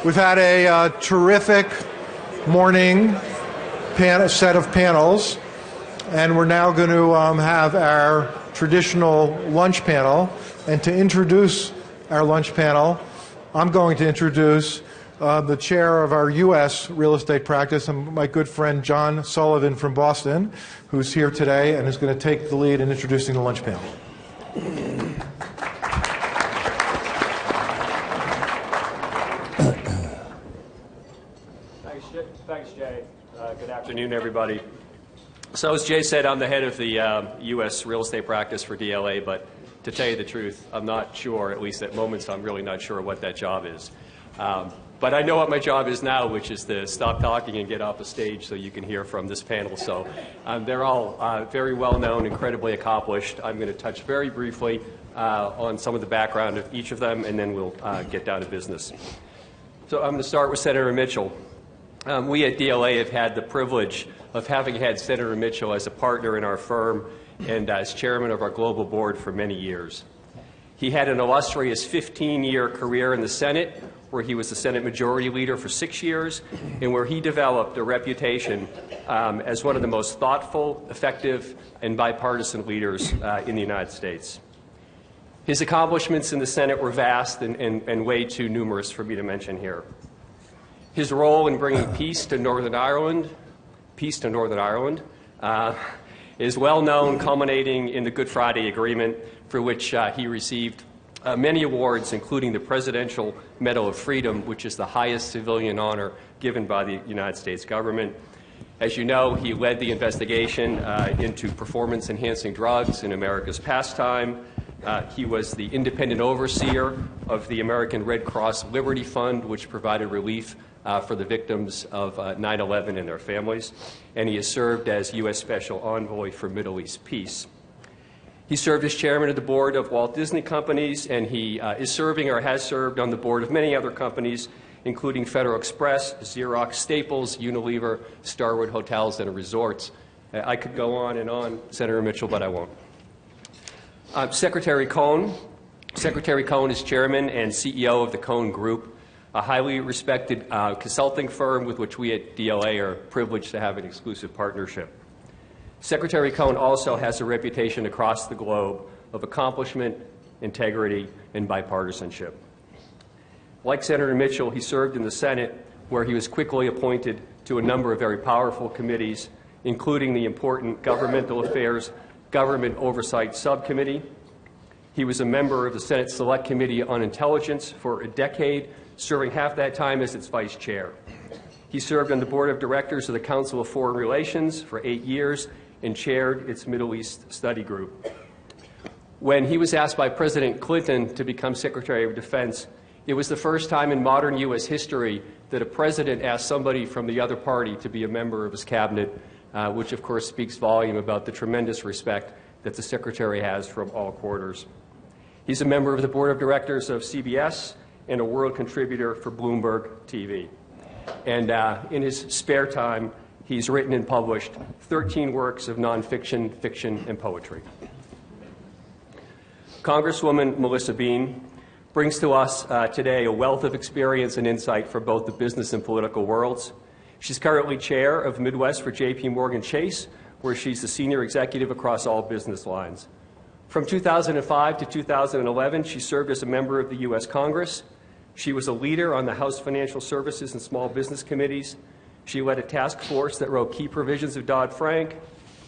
We've had a terrific morning set of panels, and we're now going to have our traditional lunch panel. And to introduce our lunch panel, I'm going to introduce the chair of our U.S. real estate practice, and my good friend John Sullivan from Boston, who's here today and is going to take the lead in introducing the lunch panel. Thanks, Jay. Good afternoon, everybody. So as Jay said, I'm the head of the U.S. real estate practice for DLA, but to tell you the truth, I'm not sure, at least at moments, I'm really not sure what that job is. But I know what my job is now, which is to stop talking and get off the stage so you can hear from this panel. So they're all very well known, incredibly accomplished. I'm going to touch very briefly on some of the background of each of them, and then we'll get down to business. So I'm going to start with Senator Mitchell. We at DLA have had the privilege of having had Senator Mitchell as a partner in our firm and as chairman of our global board for many years. He had an illustrious 15-year career in the Senate, where he was the Senate Majority Leader for 6 years, and where he developed a reputation as one of the most thoughtful, effective, and bipartisan leaders in the United States. His accomplishments in the Senate were vast and way too numerous for me to mention here. His role in bringing peace to Northern Ireland is well known, culminating in the Good Friday Agreement, for which he received many awards, including the Presidential Medal of Freedom, which is the highest civilian honor given by the United States government. As you know, he led the investigation into performance-enhancing drugs in America's pastime. He was the independent overseer of the American Red Cross Liberty Fund, which provided relief for the victims of 9/11 and their families, and he has served as U.S. Special Envoy for Middle East Peace. He served as chairman of the board of Walt Disney Companies, and he is serving or has served on the board of many other companies, including Federal Express, Xerox, Staples, Unilever, Starwood Hotels and Resorts. I could go on, Senator Mitchell, but I won't. Secretary Cohn. Secretary Cohn is chairman and CEO of the Cohn Group, a highly respected consulting firm with which we at DLA are privileged to have an exclusive partnership. Secretary Cohn also has a reputation across the globe of accomplishment, integrity, and bipartisanship. Like Senator Mitchell, he served in the Senate, where he was quickly appointed to a number of very powerful committees, including the important Governmental Affairs Government Oversight Subcommittee. He was a member of the Senate Select Committee on Intelligence for a decade, serving half that time as its vice chair. He served on the board of directors of the Council of Foreign Relations for 8 years and chaired its Middle East study group. When he was asked by President Clinton to become Secretary of Defense, it was the first time in modern U.S. history that a president asked somebody from the other party to be a member of his cabinet, which of course speaks volume about the tremendous respect that the Secretary has from all quarters. He's a member of the board of directors of CBS and a world contributor for Bloomberg TV. And in his spare time, he's written and published 13 works of nonfiction, fiction, and poetry. Congresswoman Melissa Bean brings to us today a wealth of experience and insight from both the business and political worlds. She's currently chair of Midwest for J.P. Morgan Chase, where she's the senior executive across all business lines. From 2005 to 2011, she served as a member of the U.S. Congress. She was a leader on the House Financial Services and Small Business Committees. She led a task force that wrote key provisions of Dodd-Frank.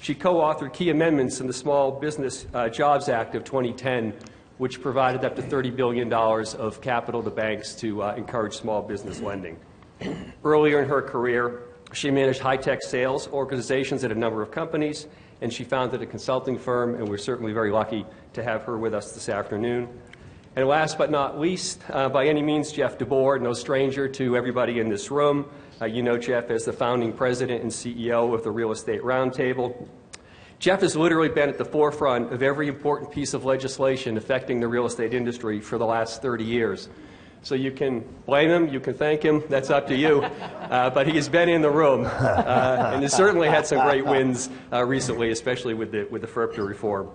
She co-authored key amendments in the Small Business Jobs Act of 2010, which provided up to $30 billion of capital to banks to encourage small business lending. Earlier in her career, she managed high-tech sales organizations at a number of companies, and she founded a consulting firm, and we're certainly very lucky to have her with us this afternoon. And last but not least, by any means, Jeff DeBoer, no stranger to everybody in this room. You know Jeff as the founding president and CEO of the Real Estate Roundtable. Jeff has literally been at the forefront of every important piece of legislation affecting the real estate industry for the last 30 years. So you can blame him, you can thank him, that's up to you. But he has been in the room and has certainly had some great wins recently, especially with the FERPTA reform.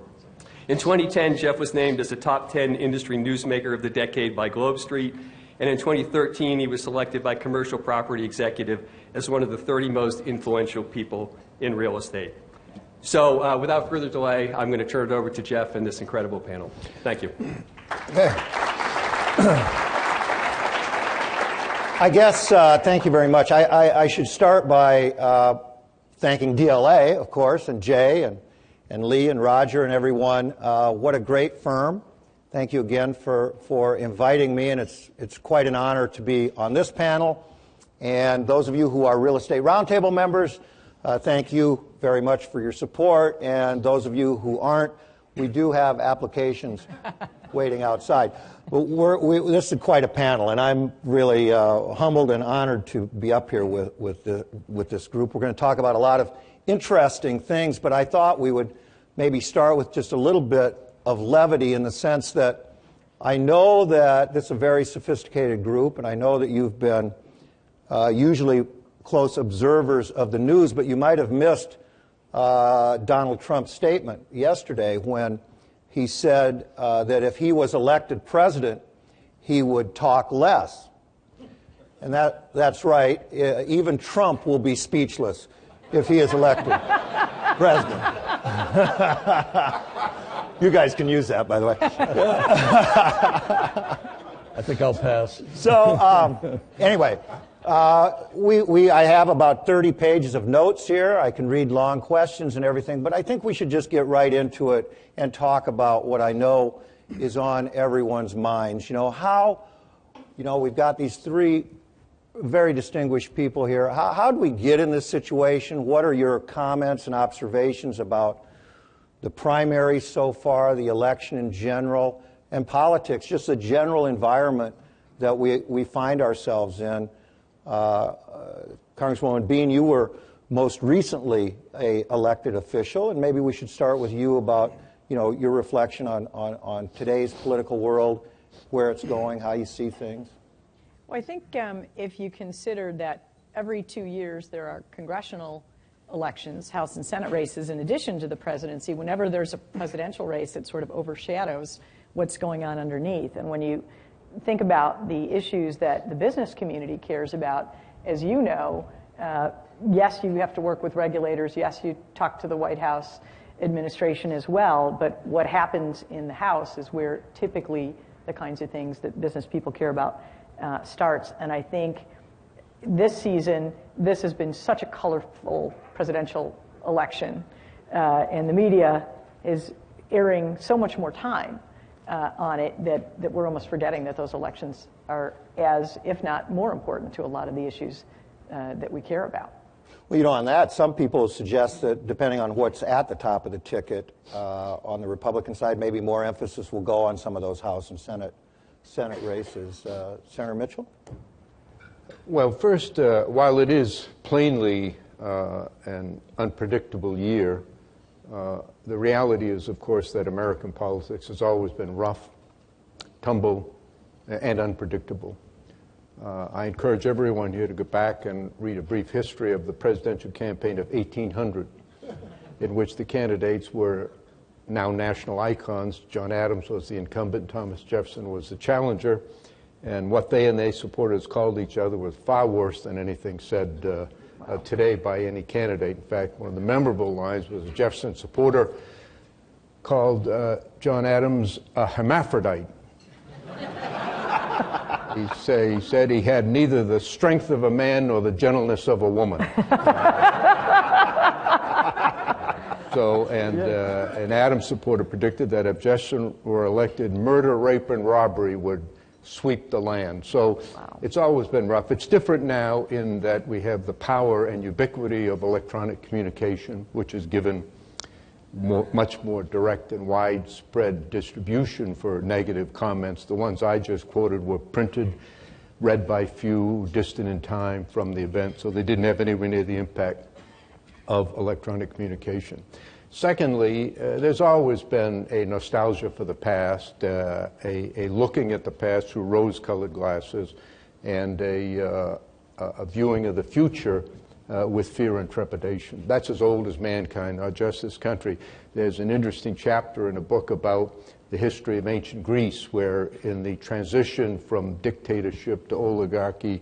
In 2010, Jeff was named as the top 10 industry newsmaker of the decade by Globe Street, And in 2013, he was selected by Commercial Property Executive as one of the 30 most influential people in real estate. So without further delay, I'm going to turn it over to Jeff and this incredible panel. Thank you. I guess, thank you very much. I should start by thanking DLA, of course, and Jay and Lee and Roger and everyone. What a great firm. Thank you again for inviting me, and it's quite an honor to be on this panel. And those of you who are Real Estate Roundtable members, thank you very much for your support. And those of you who aren't, we do have applications waiting outside. But this is quite a panel, and I'm really humbled and honored to be up here with this group. We're going to talk about a lot of interesting things, but I thought we would maybe start with just a little bit of levity in the sense that I know that this is a very sophisticated group, and I know that you've been usually close observers of the news, but you might have missed Donald Trump's statement yesterday when he said that if he was elected president, he would talk less. And that's right. Even Trump will be speechless if he is elected president. You guys can use that, by the way. I think I'll pass. So anyway, I have about 30 pages of notes here. I can read long questions and everything, but I think we should just get right into it and talk about what I know is on everyone's minds. We've got these three very distinguished people here. How did we get in this situation? What are your comments and observations about the primary so far, the election in general, and politics, just the general environment that we find ourselves in? Congresswoman Bean, you were most recently an elected official, and maybe we should start with you about your reflection on today's political world, where it's going, how you see things. Well, I think if you consider that every 2 years there are congressional elections, House and Senate races, in addition to the presidency, whenever there's a presidential race, it sort of overshadows what's going on underneath. And when you think about the issues that the business community cares about, as you know, yes, you have to work with regulators. Yes, you talk to the White House administration as well. But what happens in the House is where typically the kinds of things that business people care about starts. And I think this season, this has been such a colorful presidential election. And the media is airing so much more time on it that we're almost forgetting that those elections are as, if not more important to a lot of the issues that we care about. Well, on that, some people suggest that depending on what's at the top of the ticket on the Republican side, maybe more emphasis will go on some of those House and Senate races. Senator Mitchell? Well, first, while it is plainly an unpredictable year, the reality is, of course, that American politics has always been rough, tumble, and unpredictable. I encourage everyone here to go back and read a brief history of the presidential campaign of 1800, in which the candidates were now national icons. John Adams was the incumbent, Thomas Jefferson was the challenger, and what they and their supporters called each other was far worse than anything said today by any candidate. In fact, one of the memorable lines was a Jefferson supporter called John Adams a hermaphrodite. He said he had neither the strength of a man nor the gentleness of a woman. An Adams supporter predicted that if Jefferson were elected, murder, rape, and robbery would sweep the land. So It's always been rough. It's different now in that we have the power and ubiquity of electronic communication, which has given much more direct and widespread distribution for negative comments. The ones I just quoted were printed, read by few, distant in time from the event, so they didn't have anywhere near the impact of electronic communication. Secondly, there's always been a nostalgia for the past, a looking at the past through rose-colored glasses, and a viewing of the future with fear and trepidation. That's as old as mankind, not just this country. There's an interesting chapter in a book about the history of ancient Greece, where in the transition from dictatorship to oligarchy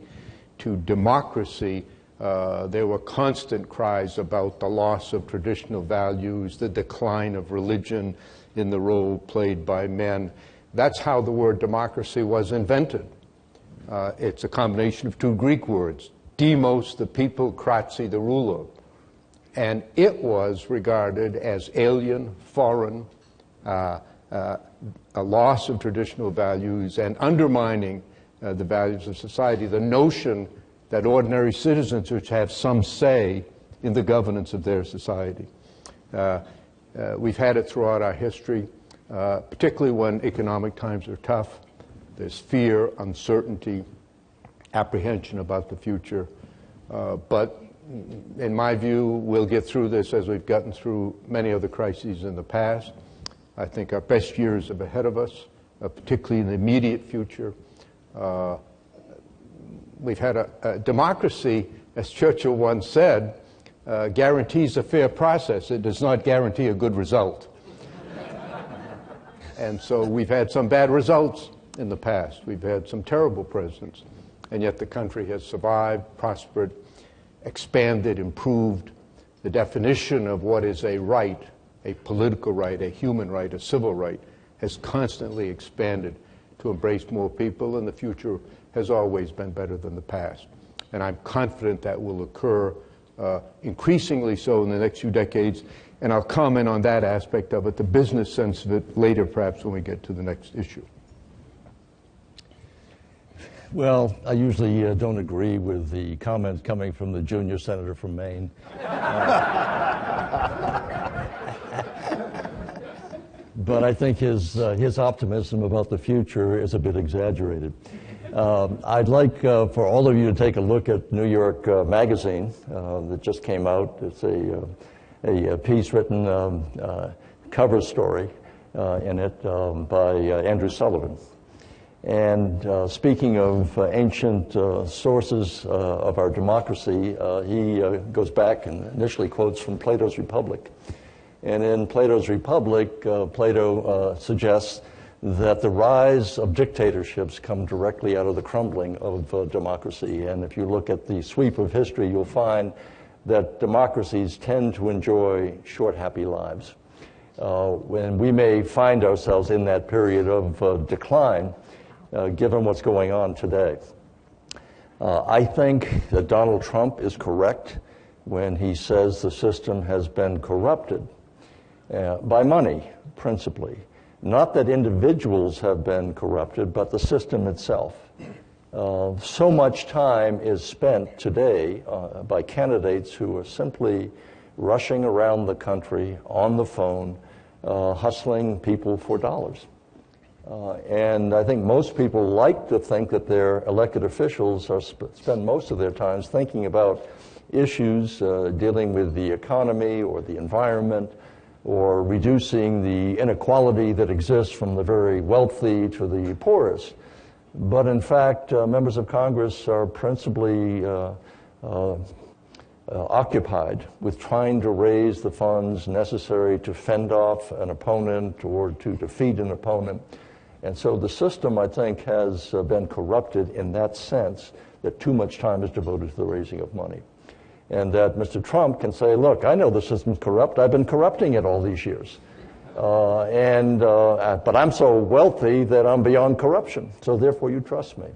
to democracy, there were constant cries about the loss of traditional values, the decline of religion in the role played by men. That's how the word democracy was invented. It's a combination of two Greek words, demos, the people, kratzi, the ruler. And it was regarded as alien, foreign, a loss of traditional values and undermining the values of society. The notion that ordinary citizens should have some say in the governance of their society. We've had it throughout our history, particularly when economic times are tough. There's fear, uncertainty, apprehension about the future. But in my view, we'll get through this as we've gotten through many other crises in the past. I think our best years are ahead of us, particularly in the immediate future. We've had a democracy, as Churchill once said, guarantees a fair process. It does not guarantee a good result. And so we've had some bad results in the past. We've had some terrible presidents. And yet the country has survived, prospered, expanded, improved. The definition of what is a right, a political right, a human right, a civil right, has constantly expanded to embrace more people, and the future has always been better than the past. And I'm confident that will occur increasingly so in the next few decades, and I'll comment on that aspect of it, the business sense of it, later perhaps when we get to the next issue. Well, I usually don't agree with the comments coming from the junior senator from Maine. But I think his optimism about the future is a bit exaggerated. I'd like for all of you to take a look at New York Magazine that just came out. It's a piece written, cover story in it by Andrew Sullivan. And speaking of ancient sources of our democracy, he goes back and initially quotes from Plato's Republic. And in Plato's Republic, Plato suggests that the rise of dictatorships come directly out of the crumbling of democracy. And if you look at the sweep of history, you'll find that democracies tend to enjoy short, happy lives. When we may find ourselves in that period of decline, given what's going on today. I think that Donald Trump is correct when he says the system has been corrupted by money, principally. Not that individuals have been corrupted, but the system itself. So much time is spent today by candidates who are simply rushing around the country on the phone, hustling people for dollars. And I think most people like to think that their elected officials spend most of their time thinking about issues dealing with the economy or the environment or reducing the inequality that exists from the very wealthy to the poorest. But in fact, members of Congress are principally occupied with trying to raise the funds necessary to fend off an opponent or to defeat an opponent. And so the system, I think, has been corrupted in that sense that too much time is devoted to the raising of money. And that Mr. Trump can say, look, I know the system's corrupt. I've been corrupting it all these years. But I'm so wealthy that I'm beyond corruption. So therefore you trust me.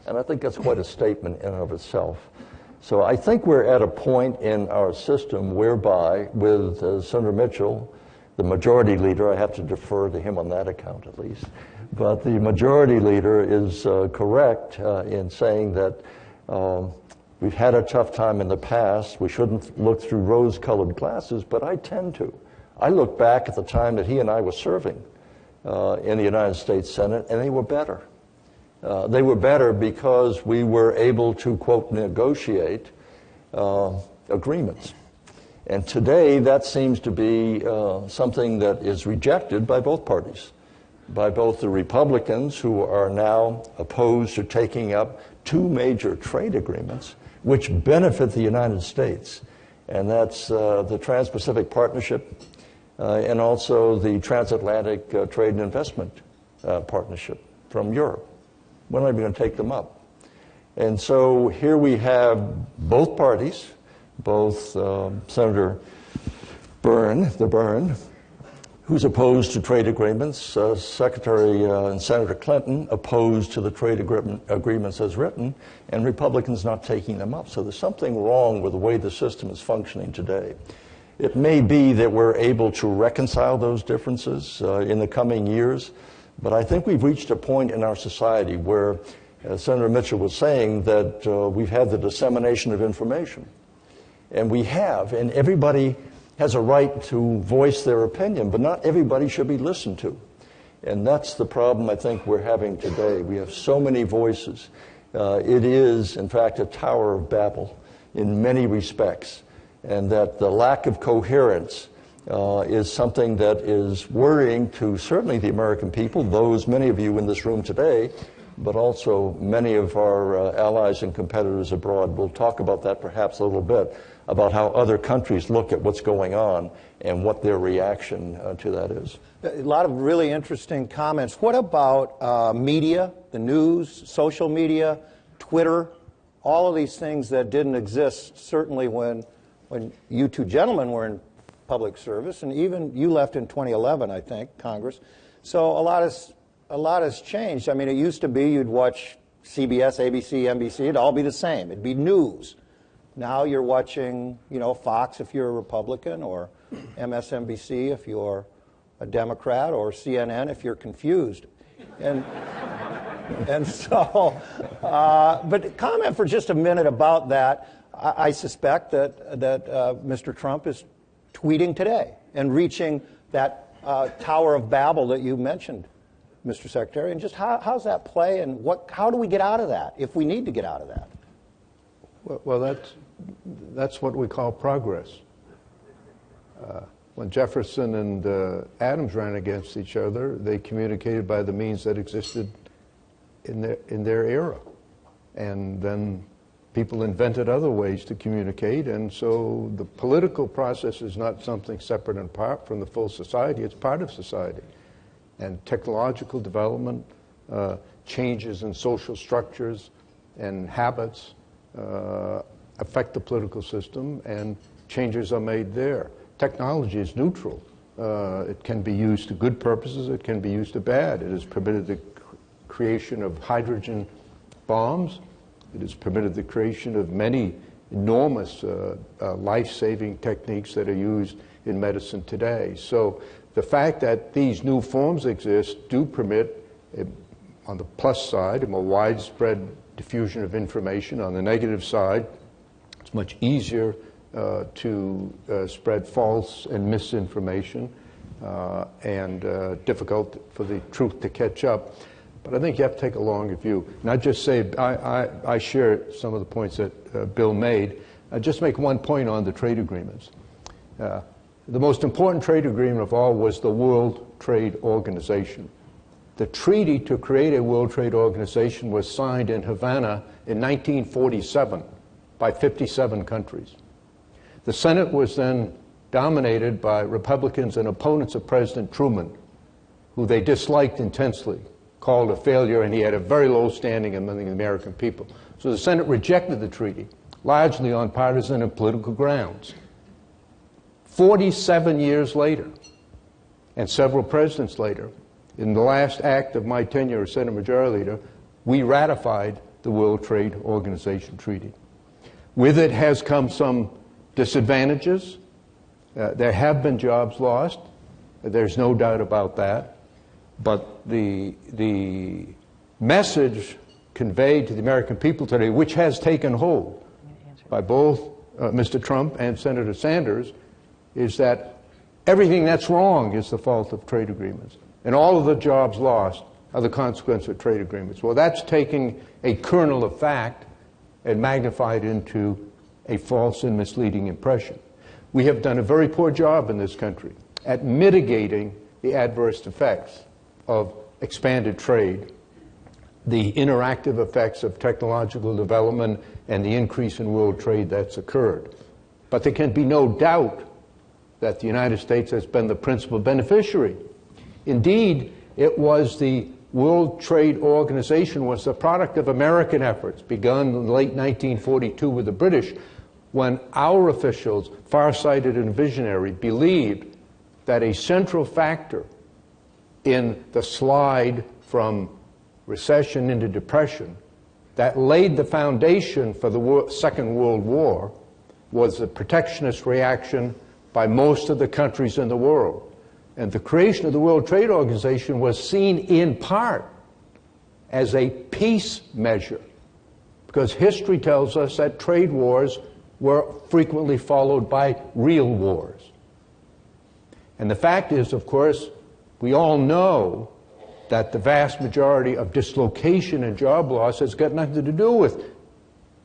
And I think that's quite a statement in and of itself. So I think we're at a point in our system whereby, with Senator Mitchell, the majority leader, I have to defer to him on that account at least, but the majority leader is correct in saying that we've had a tough time in the past. We shouldn't look through rose-colored glasses, but I tend to. I look back at the time that he and I were serving in the United States Senate, and they were better. They were better because we were able to, quote, negotiate agreements. And today, that seems to be something that is rejected by both parties, by both the Republicans, who are now opposed to taking up two major trade agreements, which benefit the United States. And that's the Trans-Pacific Partnership and also the transatlantic trade and investment partnership from Europe. When are we going to take them up? And so here we have both parties, both Senator Byrne, who's opposed to trade agreements, Secretary and Senator Clinton opposed to the trade agreements as written, and Republicans not taking them up. So there's something wrong with the way the system is functioning today. It may be that we're able to reconcile those differences in the coming years, but I think we've reached a point in our society where, as Senator Mitchell was saying, that we've had the dissemination of information. And we have, and everybody has a right to voice their opinion, but not everybody should be listened to. And that's the problem I think we're having today. We have so many voices. It is, in fact, a Tower of Babel in many respects, and that the lack of coherence is something that is worrying to certainly the American people, many of you in this room today, but also many of our allies and competitors abroad. We'll talk about that perhaps a little bit, about how other countries look at what's going on and what their reaction to that is. A lot of really interesting comments. What about media, the news, social media, Twitter, all of these things that didn't exist certainly when you two gentlemen were in public service, and even you left in 2011, I think, Congress. So a lot has changed. I mean, it used to be you'd watch CBS, ABC, NBC, it'd all be the same. It'd be news. Now you're watching, Fox if you're a Republican, or MSNBC if you're a Democrat, or CNN if you're confused. And so, but comment for just a minute about that. I suspect that Mr. Trump is tweeting today and reaching that Tower of Babel that you mentioned, Mr. Secretary. And just how's that play, and how do we get out of that if we need to get out of that? Well, that's what we call progress. When Jefferson and Adams ran against each other, they communicated by the means that existed in their era, and then people invented other ways to communicate, and so the political process is not something separate and apart from the full society. It's part of society. And technological development, changes in social structures and habits affect the political system, and changes are made there. Technology is neutral. It can be used to good purposes, it can be used to bad. It has permitted the creation of hydrogen bombs. It has permitted the creation of many enormous life-saving techniques that are used in medicine today. So the fact that these new forms exist do permit, on the plus side, a more widespread diffusion of information. On the negative side, it's much easier to spread false and misinformation, and difficult for the truth to catch up. But I think you have to take a longer view. Not just say, I share some of the points that Bill made. Just make one point on the trade agreements. The most important trade agreement of all was the World Trade Organization. The treaty to create a World Trade Organization was signed in Havana in 1947 by 57 countries. The Senate was then dominated by Republicans and opponents of President Truman, who they disliked intensely, called a failure, and he had a very low standing among the American people. So the Senate rejected the treaty, largely on partisan and political grounds. 47 years later, and several presidents later, in the last act of my tenure as Senate Majority Leader, we ratified the World Trade Organization Treaty. With it has come some disadvantages. There have been jobs lost. There's no doubt about that. But the message conveyed to the American people today, which has taken hold by both Mr. Trump and Senator Sanders, is that everything that's wrong is the fault of trade agreements. And all of the jobs lost are the consequence of trade agreements. Well, that's taking a kernel of fact and magnified into a false and misleading impression. We have done a very poor job in this country at mitigating the adverse effects of expanded trade, the interactive effects of technological development, and the increase in world trade that's occurred. But there can be no doubt that the United States has been the principal beneficiary. Indeed, it was the World Trade Organization was the product of American efforts, begun in late 1942 with the British, when our officials, farsighted and visionary, believed that a central factor in the slide from recession into depression that laid the foundation for the Second World War was the protectionist reaction by most of the countries in the world. And the creation of the World Trade Organization was seen in part as a peace measure, because history tells us that trade wars were frequently followed by real wars. And the fact is, of course, we all know that the vast majority of dislocation and job loss has got nothing to do with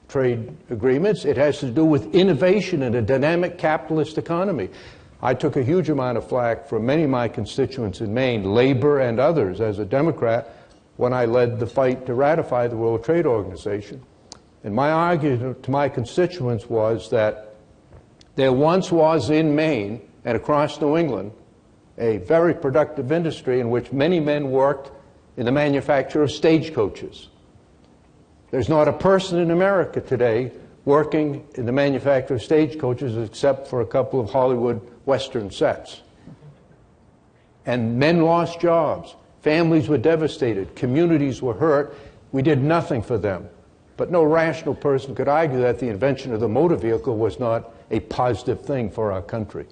trade agreements. It has to do with innovation in a dynamic capitalist economy. I took a huge amount of flack from many of my constituents in Maine, labor and others, as a Democrat, when I led the fight to ratify the World Trade Organization. And my argument to my constituents was that there once was in Maine and across New England a very productive industry in which many men worked in the manufacture of stagecoaches. There's not a person in America today working in the manufacture of stagecoaches except for a couple of Hollywood Western sets. And men lost jobs. Families were devastated. Communities were hurt. We did nothing for them. But no rational person could argue that the invention of the motor vehicle was not a positive thing for our country.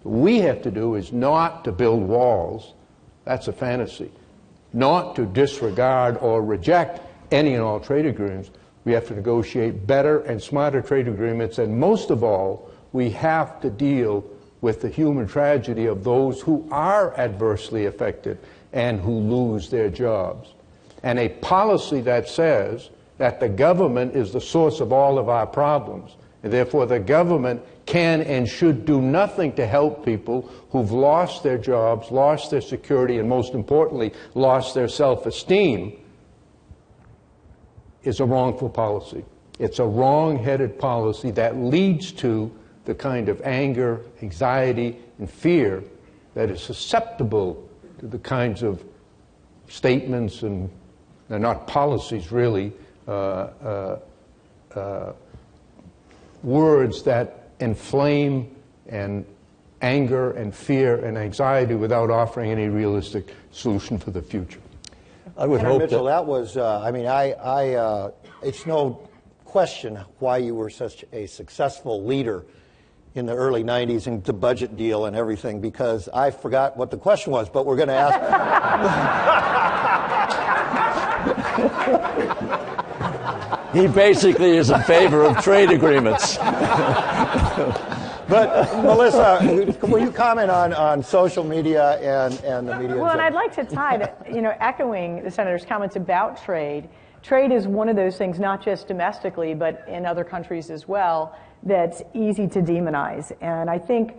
What we have to do is not to build walls. That's a fantasy. Not to disregard or reject any and all trade agreements. We have to negotiate better and smarter trade agreements, and most of all, we have to deal with the human tragedy of those who are adversely affected and who lose their jobs. And a policy that says that the government is the source of all of our problems, and therefore the government can and should do nothing to help people who've lost their jobs, lost their security, and most importantly, lost their self-esteem, is a wrongful policy. It's a wrong-headed policy that leads to the kind of anger, anxiety, and fear that is susceptible to the kinds of statements, and they're not policies really, words that inflame and anger and fear and anxiety without offering any realistic solution for the future. I would Senator hope Mitchell, that was, it's no question why you were such a successful leader in the early 90s and the budget deal and everything, because I forgot what the question was, but we're going to ask. He basically is in favor of trade agreements. But, Melissa, will you comment on social media and the media? Well, and I'd like to tie that, echoing the Senator's comments about trade. Trade is one of those things, not just domestically, but in other countries as well, that's easy to demonize. And I think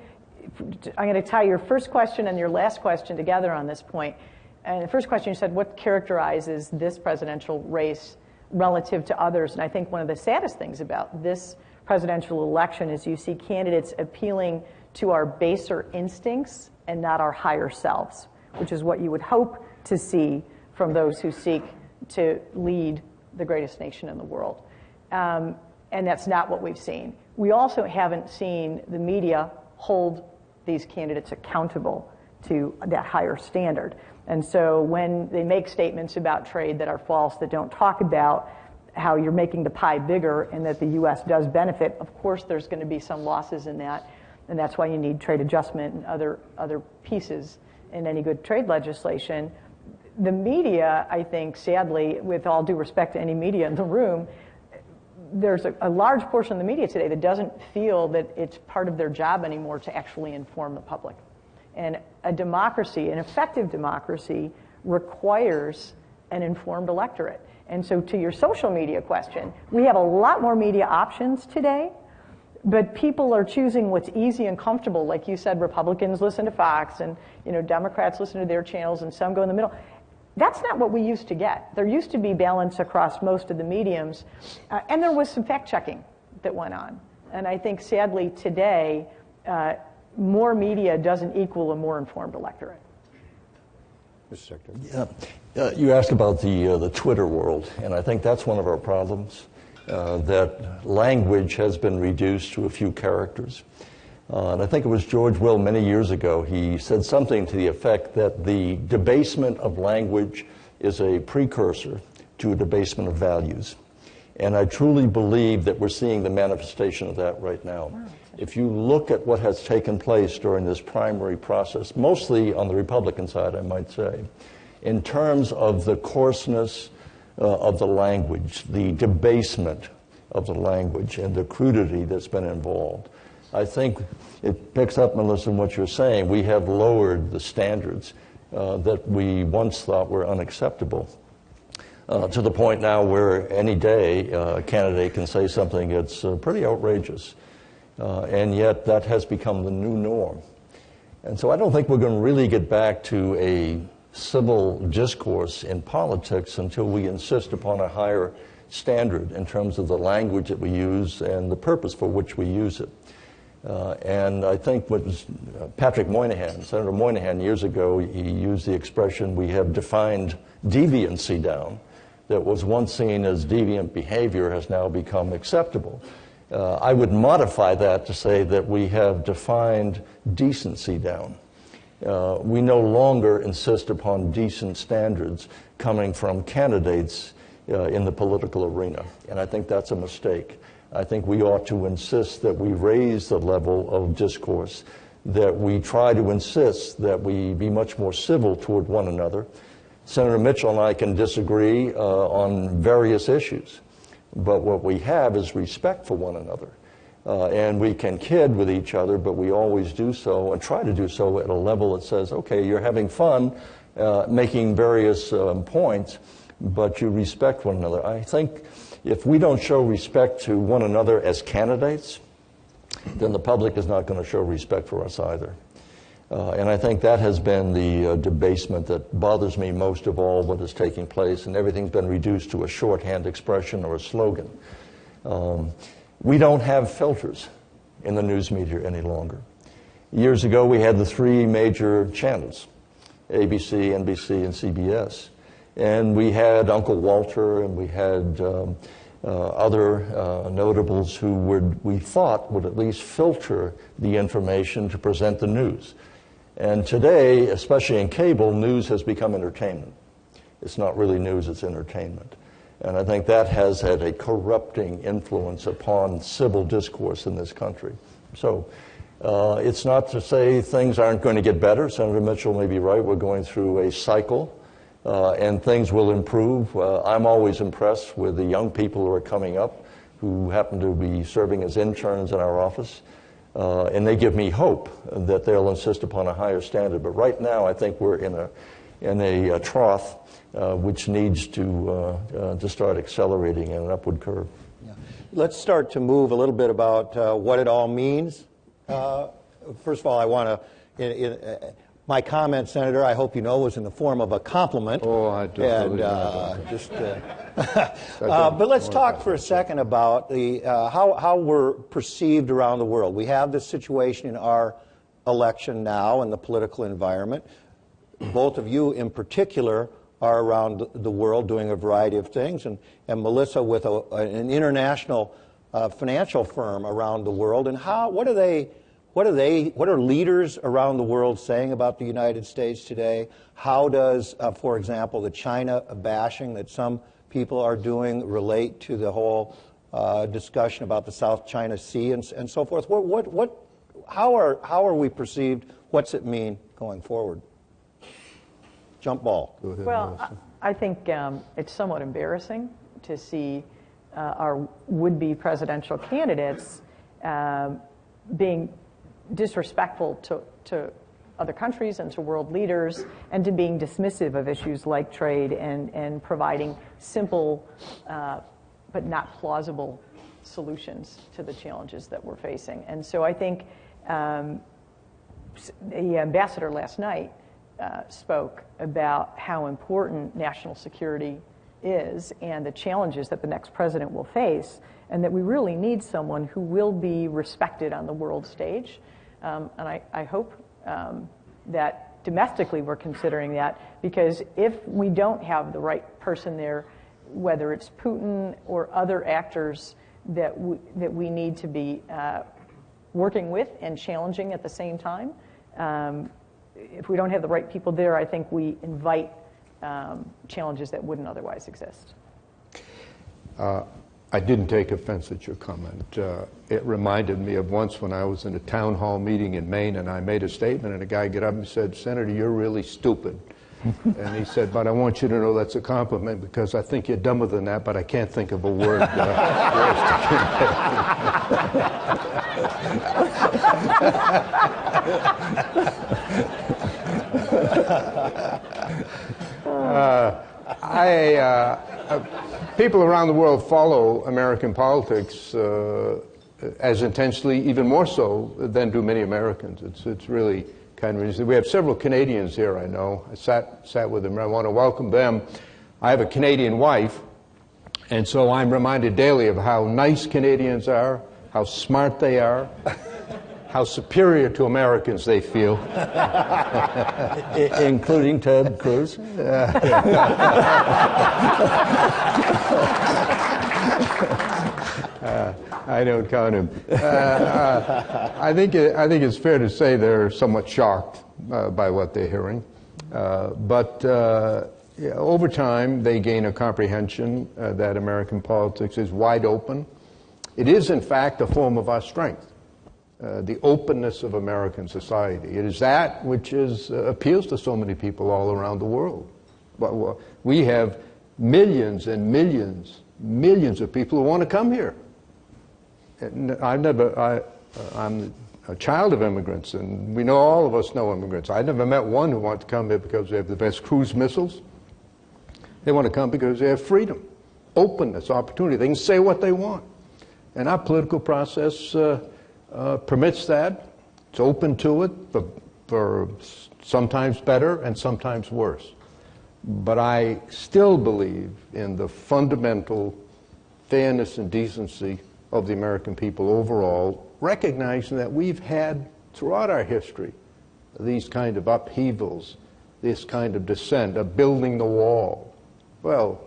I'm going to tie your first question and your last question together on this point. And the first question, you said, what characterizes this presidential race relative to others? And I think one of the saddest things about this presidential election is you see candidates appealing to our baser instincts and not our higher selves, which is what you would hope to see from those who seek to lead the greatest nation in the world. And that's not what we've seen. We also haven't seen the media hold these candidates accountable to that higher standard. And so when they make statements about trade that are false, that don't talk about how you're making the pie bigger and that the U.S. does benefit, of course there's going to be some losses in that, and that's why you need trade adjustment and other pieces in any good trade legislation. The media, I think, sadly, with all due respect to any media in the room, there's a large portion of the media today that doesn't feel that it's part of their job anymore to actually inform the public. And a democracy, an effective democracy, requires an informed electorate. And so to your social media question, we have a lot more media options today, but people are choosing what's easy and comfortable. Like you said, Republicans listen to Fox, and Democrats listen to their channels, and some go in the middle. That's not what we used to get. There used to be balance across most of the mediums, and there was some fact-checking that went on. And I think, sadly, today, more media doesn't equal a more informed electorate. Mr. Secretary. Yeah. You asked about the Twitter world, and I think that's one of our problems, that language has been reduced to a few characters. And I think it was George Will many years ago, he said something to the effect that the debasement of language is a precursor to a debasement of values. And I truly believe that we're seeing the manifestation of that right now. Wow. If you look at what has taken place during this primary process, mostly on the Republican side, I might say, in terms of the coarseness of the language, the debasement of the language, and the crudity that's been involved, I think it picks up, Melissa, on what you're saying. We have lowered the standards that we once thought were unacceptable. To the point now where any day a candidate can say something that's pretty outrageous. And yet that has become the new norm. And so I don't think we're going to really get back to a civil discourse in politics until we insist upon a higher standard in terms of the language that we use and the purpose for which we use it. And I think what Patrick Moynihan, Senator Moynihan, years ago, he used the expression, we have defined deviancy down. That was once seen as deviant behavior has now become acceptable. I would modify that to say that we have defined decency down. We no longer insist upon decent standards coming from candidates in the political arena, and I think that's a mistake. I think we ought to insist that we raise the level of discourse, that we try to insist that we be much more civil toward one another. Senator Mitchell and I can disagree on various issues, but what we have is respect for one another. And we can kid with each other, but we always do so and try to do so at a level that says, okay, you're having fun making various points, but you respect one another. I think if we don't show respect to one another as candidates, then the public is not going to show respect for us either. And I think that has been the debasement that bothers me most of all, what is taking place, and everything's been reduced to a shorthand expression or a slogan. We don't have filters in the news media any longer. Years ago, we had the three major channels, ABC, NBC, and CBS. And we had Uncle Walter, and we had other notables who we thought would at least filter the information to present the news. And today, especially in cable, news has become entertainment. It's not really news, it's entertainment. And I think that has had a corrupting influence upon civil discourse in this country. So it's not to say things aren't going to get better. Senator Mitchell may be right. We're going through a cycle, and things will improve. I'm always impressed with the young people who are coming up who happen to be serving as interns in our office. And they give me hope that they'll insist upon a higher standard. But right now, I think we're in a trough which needs to start accelerating in an upward curve. Yeah. Let's start to move a little bit about what it all means. First of all, I want to. My comment, Senator, I hope you know, was in the form of a compliment. Oh, I do. And but let's talk for a second about how we're perceived around the world. We have this situation in our election now in the political environment. Both of you in particular are around the world doing a variety of things, and Melissa with an international financial firm around the world. And what are leaders around the world saying about the United States today? How does, for example, the China bashing that some people are doing relate to the whole discussion about the South China Sea and so forth? How are we perceived? What's it mean going forward? Jump ball. Go ahead, Well, Melissa. I think it's somewhat embarrassing to see our would-be presidential candidates being disrespectful to other countries and to world leaders, and to being dismissive of issues like trade and providing simple but not plausible solutions to the challenges that we're facing. And so I think the ambassador last night spoke about how important national security is and the challenges that the next president will face, and that we really need someone who will be respected on the world stage, And I hope that domestically we're considering that, because if we don't have the right person there, whether it's Putin or other actors that we need to be working with and challenging at the same time, if we don't have the right people there, I think we invite challenges that wouldn't otherwise exist. I didn't take offense at your comment. It reminded me of once when I was in a town hall meeting in Maine, and I made a statement, and a guy got up and said, "Senator, you're really stupid." And he said, "But I want you to know that's a compliment, because I think you're dumber than that, but I can't think of a word worse to people around the world follow American politics as intensely, even more so, than do many Americans. It's really kind of interesting. We have several Canadians here, I know. I sat with them. I want to welcome them. I have a Canadian wife, and so I'm reminded daily of how nice Canadians are, how smart they are, how superior to Americans they feel. Including Ted Cruz? I don't count him. I think it's fair to say they're somewhat shocked by what they're hearing. But over time, they gain a comprehension that American politics is wide open. It is, in fact, a form of our strength. The openness of American society. It is that which appeals to so many people all around the world. We have millions and millions of people who want to come here. I'm a child of immigrants, and we know, all of us know immigrants. I never met one who wanted to come here because they have the best cruise missiles. They want to come because they have freedom, openness, opportunity. They can say what they want. And our political process permits that. It's open to it for sometimes better and sometimes worse. But I still believe in the fundamental fairness and decency of the American people overall, recognizing that we've had throughout our history these kind of upheavals, this kind of descent, of building the wall. Well,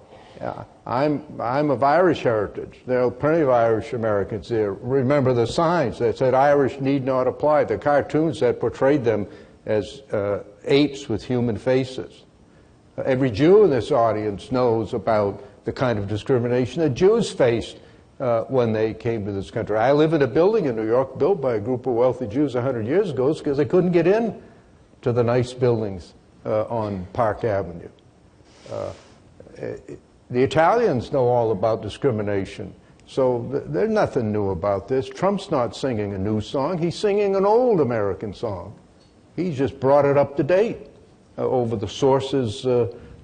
I'm of Irish heritage. There are plenty of Irish Americans here. Remember the signs that said Irish need not apply, the cartoons that portrayed them as apes with human faces. Every Jew in this audience knows about the kind of discrimination that Jews faced when they came to this country. I live in a building in New York built by a group of wealthy Jews 100 years ago because they couldn't get in to the nice buildings on Park Avenue. The Italians know all about discrimination, so there's nothing new about this. Trump's not singing a new song. He's singing an old American song. He's just brought it up to date over the sources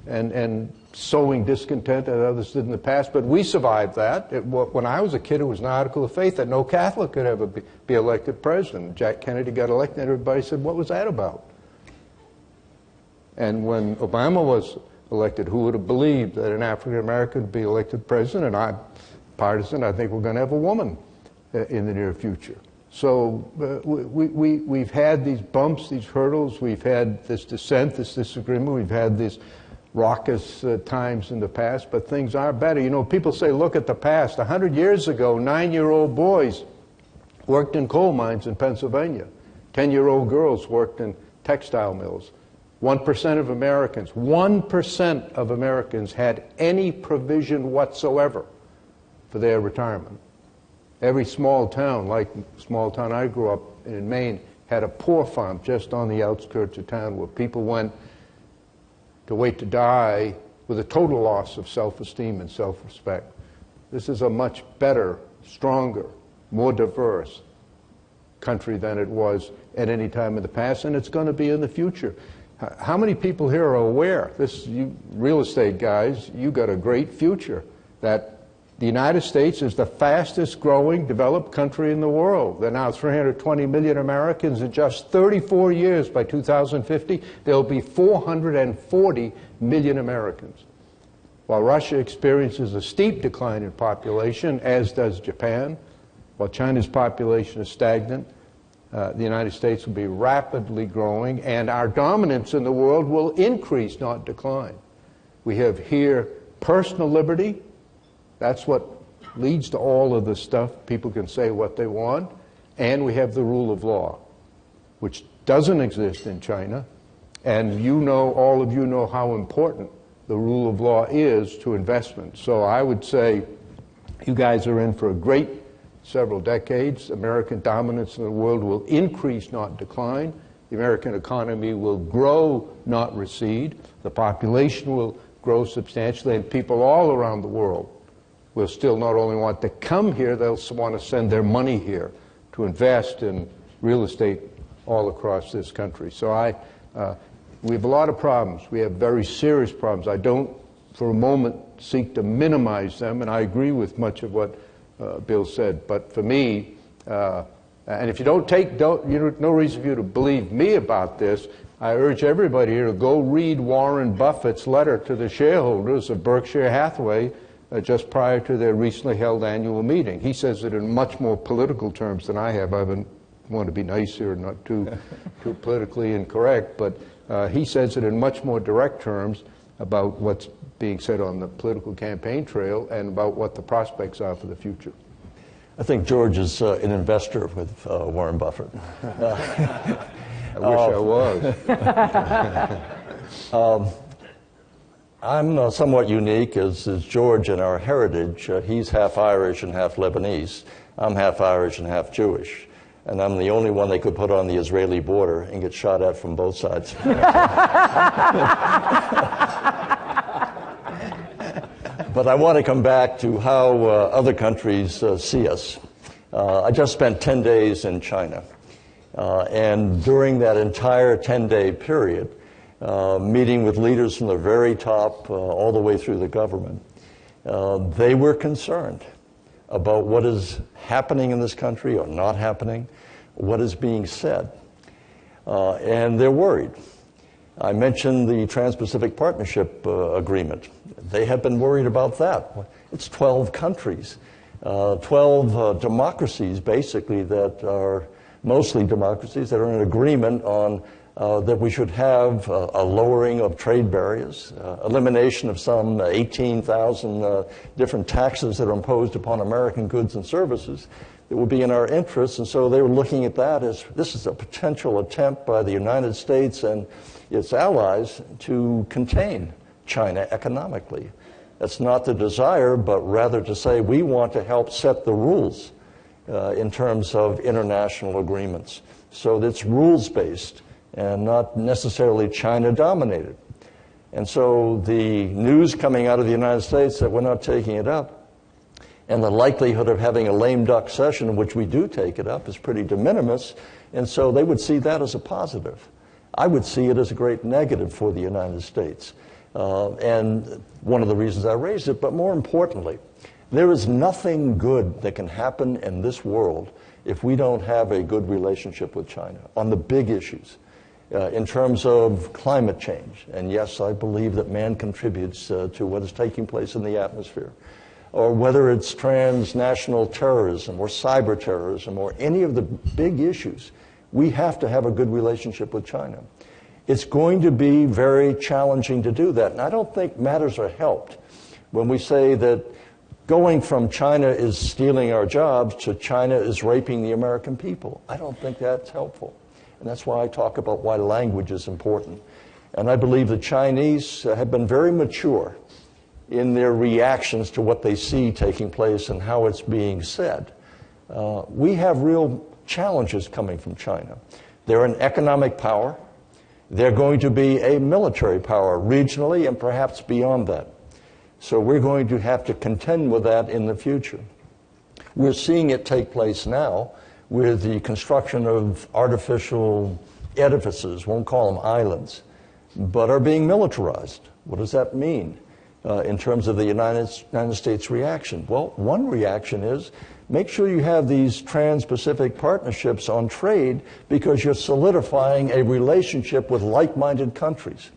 and sowing discontent that others did in the past. But we survived that. When I was a kid, it was an article of faith that no Catholic could ever be elected president. Jack Kennedy got elected, and everybody said, what was that about? And when Obama was elected, who would have believed that an African American would be elected president? And I'm partisan. I think we're going to have a woman in the near future. So we've had these bumps, these hurdles. We've had this dissent, this disagreement. We've had these raucous times in the past, but things are better. You know, people say, look at the past. 100 years ago, 9-year-old boys worked in coal mines in Pennsylvania. 10-year-old girls worked in textile mills. 1% of Americans, 1% of Americans had any provision whatsoever for their retirement. Every small town, like the small town I grew up in Maine, had a poor farm just on the outskirts of town where people went to wait to die with a total loss of self-esteem and self-respect. This is a much better, stronger, more diverse country than it was at any time in the past, and it's going to be in the future. How many people here are aware, you real estate guys, you got a great future, that the United States is the fastest growing developed country in the world. There are now 320 million Americans. In just 34 years, by 2050, there will be 440 million Americans. While Russia experiences a steep decline in population, as does Japan, while China's population is stagnant, the United States will be rapidly growing, and our dominance in the world will increase, not decline. We have here personal liberty. That's what leads to all of the stuff. People can say what they want. And we have the rule of law, which doesn't exist in China. And you know, all of you know how important the rule of law is to investment. So I would say you guys are in for a great several decades. American dominance in the world will increase, not decline. The American economy will grow, not recede. The population will grow substantially, and people all around the world will still not only want to come here, they'll want to send their money here to invest in real estate all across this country. So we have a lot of problems. We have very serious problems. I don't, for a moment, seek to minimize them, and I agree with much of what Bill said. But for me, and if you no reason for you to believe me about this, I urge everybody here to go read Warren Buffett's letter to the shareholders of Berkshire Hathaway just prior to their recently held annual meeting. He says it in much more political terms than I have. I want to be nice here, not too politically incorrect, but he says it in much more direct terms about what's being said on the political campaign trail and about what the prospects are for the future. I think George is an investor with Warren Buffett. I wish I was. I'm somewhat unique, as is George in our heritage. He's half Irish and half Lebanese. I'm half Irish and half Jewish. And I'm the only one they could put on the Israeli border and get shot at from both sides. But I want to come back to how other countries see us. I just spent 10 days in China. And during that entire 10-day period, meeting with leaders from the very top all the way through the government, they were concerned about what is happening in this country or not happening, what is being said. And they're worried. I mentioned the Trans-Pacific Partnership Agreement. They have been worried about that. It's 12 countries, 12 democracies, basically, that are mostly democracies that are in agreement on that we should have a lowering of trade barriers, elimination of some 18,000 different taxes that are imposed upon American goods and services that would be in our interests. And so they were looking at that as this is a potential attempt by the United States and its allies to contain China economically. That's not the desire, but rather to say we want to help set the rules in terms of international agreements. So that's rules-based and not necessarily China-dominated. And so the news coming out of the United States that we're not taking it up, and the likelihood of having a lame duck session in which we do take it up is pretty de minimis, and so they would see that as a positive. I would see it as a great negative for the United States. And one of the reasons I raised it, but more importantly, there is nothing good that can happen in this world if we don't have a good relationship with China on the big issues. In terms of climate change, and yes, I believe that man contributes to what is taking place in the atmosphere, or whether it's transnational terrorism or cyber terrorism or any of the big issues, we have to have a good relationship with China. It's going to be very challenging to do that, and I don't think matters are helped when we say that going from China is stealing our jobs to China is raping the American people. I don't think that's helpful. And that's why I talk about why language is important. And I believe the Chinese have been very mature in their reactions to what they see taking place and how it's being said. We have real challenges coming from China. They're an economic power. They're going to be a military power regionally and perhaps beyond that. So we're going to have to contend with that in the future. We're seeing it take place now with the construction of artificial edifices, won't call them islands, but are being militarized. What does that mean in terms of the United States reaction? Well, one reaction is make sure you have these trans-Pacific partnerships on trade because you're solidifying a relationship with like-minded countries.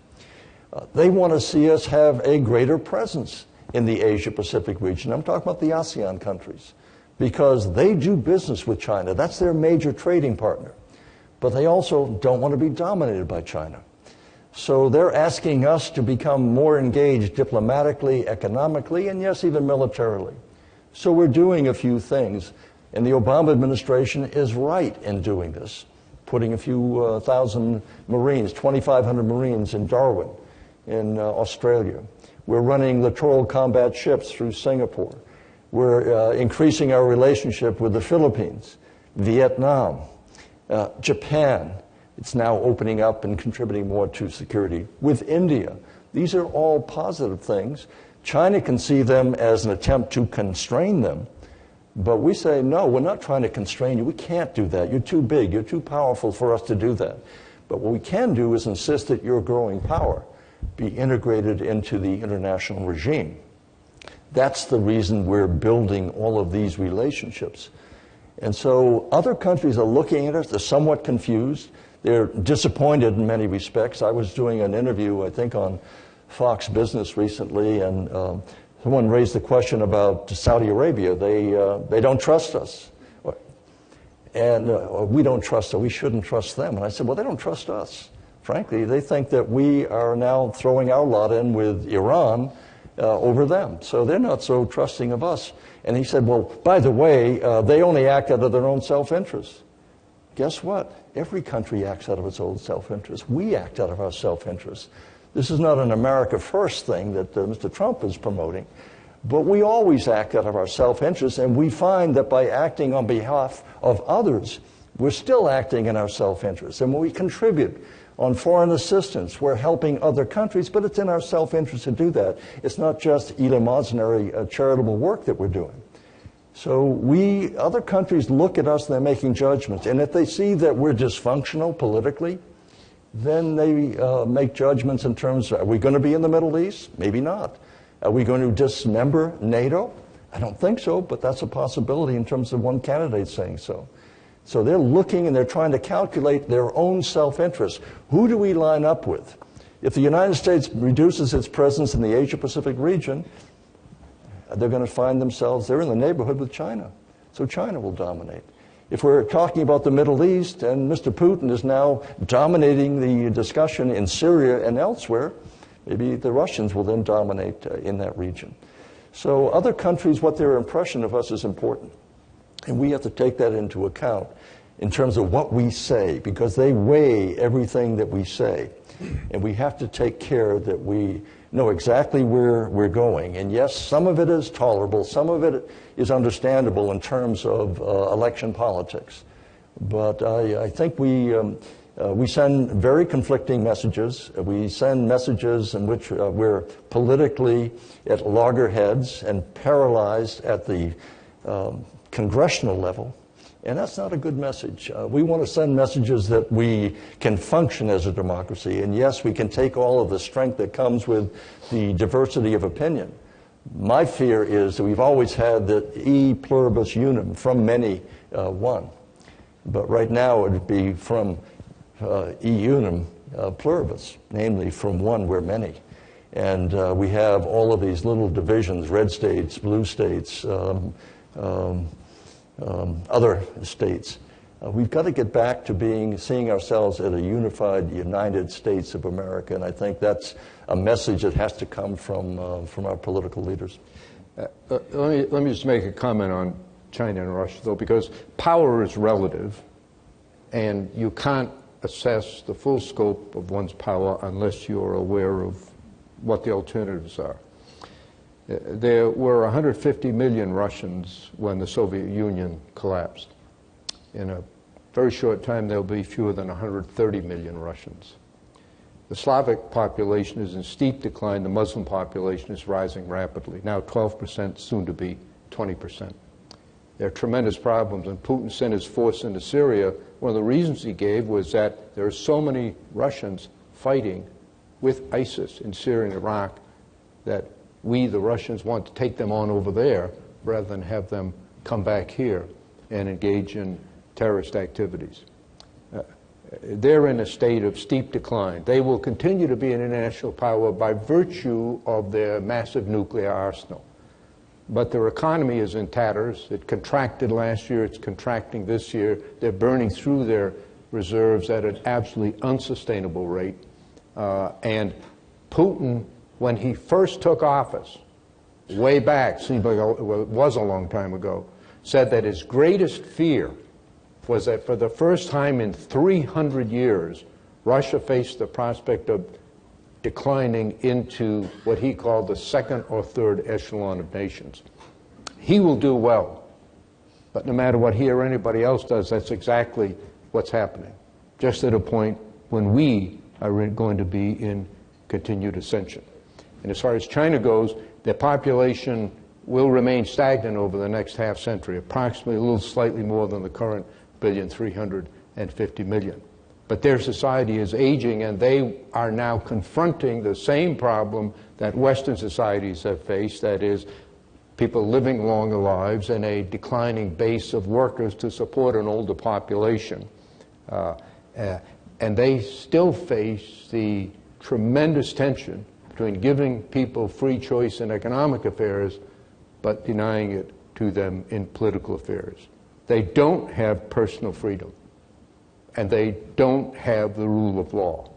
They want to see us have a greater presence in the Asia-Pacific region. I'm talking about the ASEAN countries, because they do business with China. That's their major trading partner. but they also don't want to be dominated by China. So they're asking us to become more engaged diplomatically, economically, and yes, even militarily. So we're doing a few things, and the Obama administration is right in doing this, putting a few thousand Marines, 2,500 Marines in Darwin, in Australia. We're running littoral combat ships through Singapore. We're increasing our relationship with the Philippines, Vietnam, Japan. It's now opening up and contributing more to security with India. These are all positive things. China can see them as an attempt to constrain them. But we say, no, we're not trying to constrain you. We can't do that. You're too big. You're too powerful for us to do that. But what we can do is insist that your growing power be integrated into the international regime. That's the reason we're building all of these relationships. And so other countries are looking at us. They're somewhat confused. They're disappointed in many respects. I was doing an interview, I think, on Fox Business recently, and someone raised the question about Saudi Arabia. They don't trust us. And we don't trust them. We shouldn't trust them. And I said, well, they don't trust us. Frankly, they think that we are now throwing our lot in with Iran over them. So they're not so trusting of us. And he said, well, by the way, they only act out of their own self-interest. Guess what? Every country acts out of its own self-interest. We act out of our self-interest. This is not an America First thing that Mr. Trump is promoting, but we always act out of our self-interest, and we find that by acting on behalf of others, we're still acting in our self-interest. And when we contribute on foreign assistance, we're helping other countries, but it's in our self-interest to do that. It's not just eleemosynary charitable work that we're doing. So other countries look at us and they're making judgments. And if they see that we're dysfunctional politically, then they make judgments in terms of, are we going to be in the Middle East? Maybe not. Are we going to dismember NATO? I don't think so, but that's a possibility in terms of one candidate saying so. So they're looking and they're trying to calculate their own self-interest. Who do we line up with? If the United States reduces its presence in the Asia-Pacific region, they're going to find themselves, they're in the neighborhood with China. So China will dominate. If we're talking about the Middle East and Mr. Putin is now dominating the discussion in Syria and elsewhere, maybe the Russians will then dominate in that region. So other countries, what their impression of us is important. And we have to take that into account in terms of what we say, because they weigh everything that we say. And we have to take care that we know exactly where we're going. And yes, some of it is tolerable, some of it is understandable in terms of election politics. But I think we send very conflicting messages. We send messages in which we're politically at loggerheads and paralyzed at the congressional level. And that's not a good message. We want to send messages that we can function as a democracy. And yes, we can take all of the strength that comes with the diversity of opinion. My fear is that we've always had the e pluribus unum, from many, one. But right now it would be from e unum pluribus, namely from one we're many. And we have all of these little divisions, red states, blue states, other states. We've got to get back to seeing ourselves as a unified United States of America, and I think that's a message that has to come from our political leaders. Let me just make a comment on China and Russia, though, because power is relative, and you can't assess the full scope of one's power unless you're aware of what the alternatives are. There were 150 million Russians when the Soviet Union collapsed. In a very short time, there'll be fewer than 130 million Russians. The Slavic population is in steep decline. The Muslim population is rising rapidly, now 12%, soon to be 20%. There are tremendous problems, and Putin sent his force into Syria. One of the reasons he gave was that there are so many Russians fighting with ISIS in Syria and Iraq that we, the Russians, want to take them on over there rather than have them come back here and engage in terrorist activities. They're in a state of steep decline. They will continue to be an international power by virtue of their massive nuclear arsenal. But their economy is in tatters. It contracted last year. It's contracting this year. They're burning through their reserves at an absolutely unsustainable rate. And Putin, when he first took office, way back, seems like it was a long time ago, said that his greatest fear was that for the first time in 300 years, Russia faced the prospect of declining into what he called the second or third echelon of nations. He will do well, but no matter what he or anybody else does, that's exactly what's happening, just at a point when we are going to be in continued ascension. And as far as China goes, their population will remain stagnant over the next half century, approximately a little slightly more than the current 1,350,000,000. But their society is aging, and they are now confronting the same problem that Western societies have faced, that is, people living longer lives and a declining base of workers to support an older population. And they still face the tremendous tension between giving people free choice in economic affairs but denying it to them in political affairs. They don't have personal freedom, and they don't have the rule of law.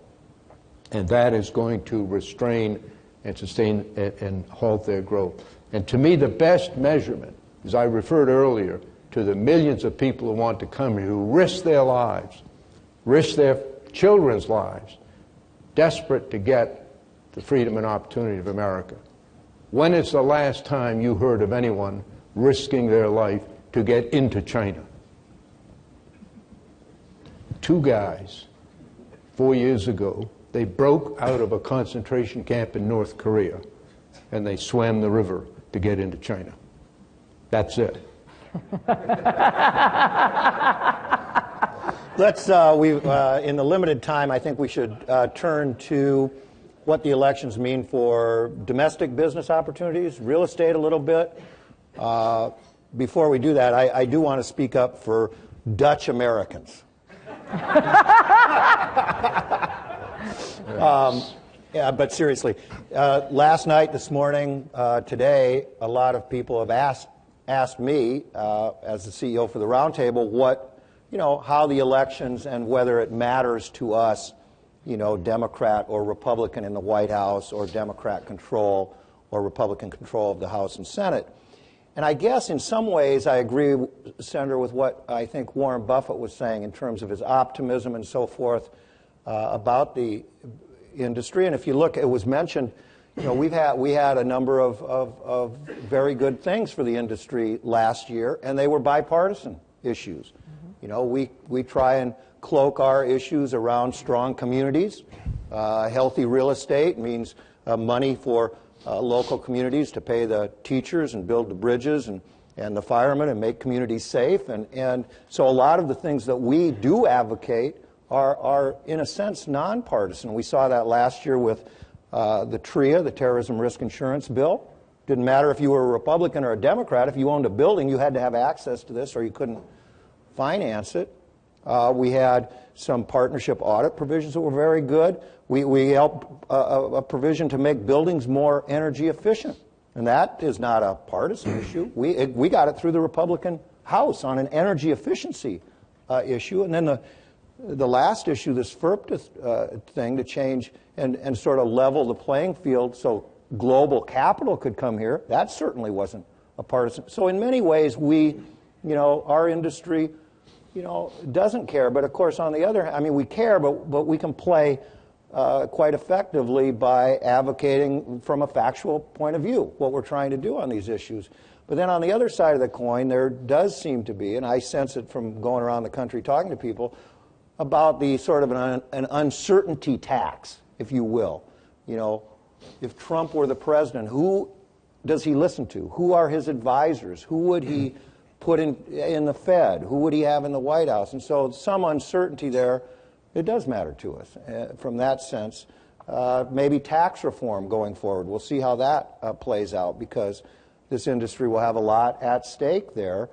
And that is going to restrain and sustain and halt their growth. And to me, the best measurement, as I referred earlier, to the millions of people who want to come here, who risk their lives, risk their children's lives, desperate to get the freedom and opportunity of America. When is the last time you heard of anyone risking their life to get into China? 2 guys, 4 years ago, they broke out of a concentration camp in North Korea, and they swam the river to get into China. That's it. Let's, in the limited time, I think we should turn to what the elections mean for domestic business opportunities, real estate a little bit. Before we do that, I do want to speak up for Dutch Americans. Yeah, but seriously, last night, this morning, today, a lot of people have asked me, as the CEO for the Roundtable, how the elections and whether it matters to us, Democrat or Republican in the White House, or Democrat control or Republican control of the House and Senate. And I guess in some ways I agree, Senator, with what I think Warren Buffett was saying in terms of his optimism and so forth about the industry. And if you look, it was mentioned, we had a number of very good things for the industry last year, and they were bipartisan issues. We try and cloak our issues around strong communities. Healthy real estate means money for local communities to pay the teachers and build the bridges and the firemen and make communities safe. And so a lot of the things that we do advocate are in a sense, nonpartisan. We saw that last year with the TRIA, the Terrorism Risk Insurance Bill. Didn't matter if you were a Republican or a Democrat. If you owned a building, you had to have access to this or you couldn't finance it. We had some partnership audit provisions that were very good. We helped a provision to make buildings more energy efficient. And that is not a partisan issue. We got it through the Republican House on an energy efficiency issue. And then the last issue, this FERPTA thing to change and sort of level the playing field so global capital could come here, that certainly wasn't a partisan. So in many ways, our industry, doesn't care. But of course, on the other hand, we care, but we can play quite effectively by advocating from a factual point of view what we're trying to do on these issues. But then on the other side of the coin, there does seem to be, and I sense it from going around the country talking to people, about the sort of an uncertainty tax, if you will. If Trump were the president, who does he listen to? Who are his advisors? Who would he put in the Fed? Who would he have in the White House? And so some uncertainty there, it does matter to us from that sense. Maybe tax reform going forward. We'll see how that plays out because this industry will have a lot at stake there.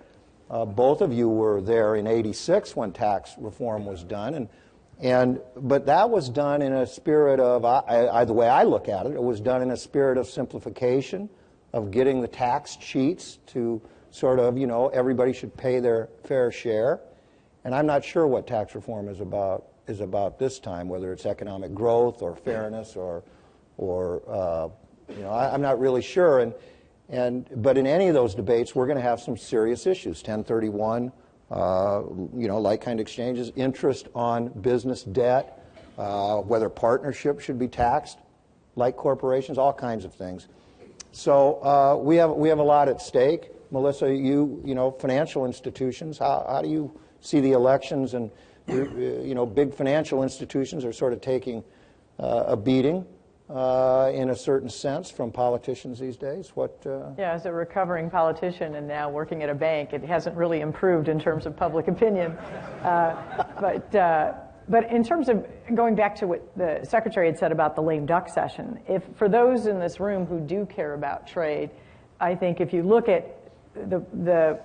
Both of you were there in '86 when tax reform was done. But that was done in a spirit of, the way I look at it, it was done in a spirit of simplification, of getting the tax cheats to sort of, everybody should pay their fair share. And I'm not sure what tax reform is about this time, whether it's economic growth or fairness or I'm not really sure. But in any of those debates, we're going to have some serious issues. 1031, like-kind exchanges, interest on business debt, whether partnerships should be taxed like corporations, all kinds of things. So we have a lot at stake. Melissa, financial institutions, how do you see the elections? And big financial institutions are sort of taking a beating in a certain sense from politicians these days. Yeah, as a recovering politician and now working at a bank, it hasn't really improved in terms of public opinion. But in terms of going back to what the Secretary had said about the lame duck session, for those in this room who do care about trade, I think if you look at the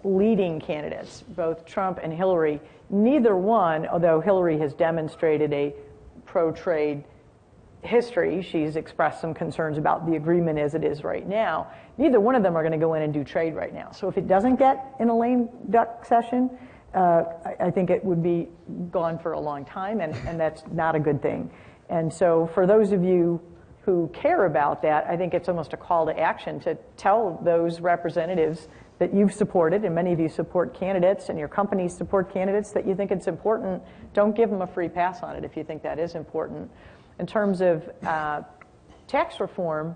leading candidates, both Trump and Hillary, neither one, although Hillary has demonstrated a pro-trade history, she's expressed some concerns about the agreement as it is right now, neither one of them are going to go in and do trade right now. So if it doesn't get in a lame duck session, I think it would be gone for a long time, and that's not a good thing. And so for those of you who care about that, I think it's almost a call to action to tell those representatives that you've supported, and many of you support candidates, and your companies support candidates, that you think it's important. Don't give them a free pass on it if you think that is important. In terms of tax reform,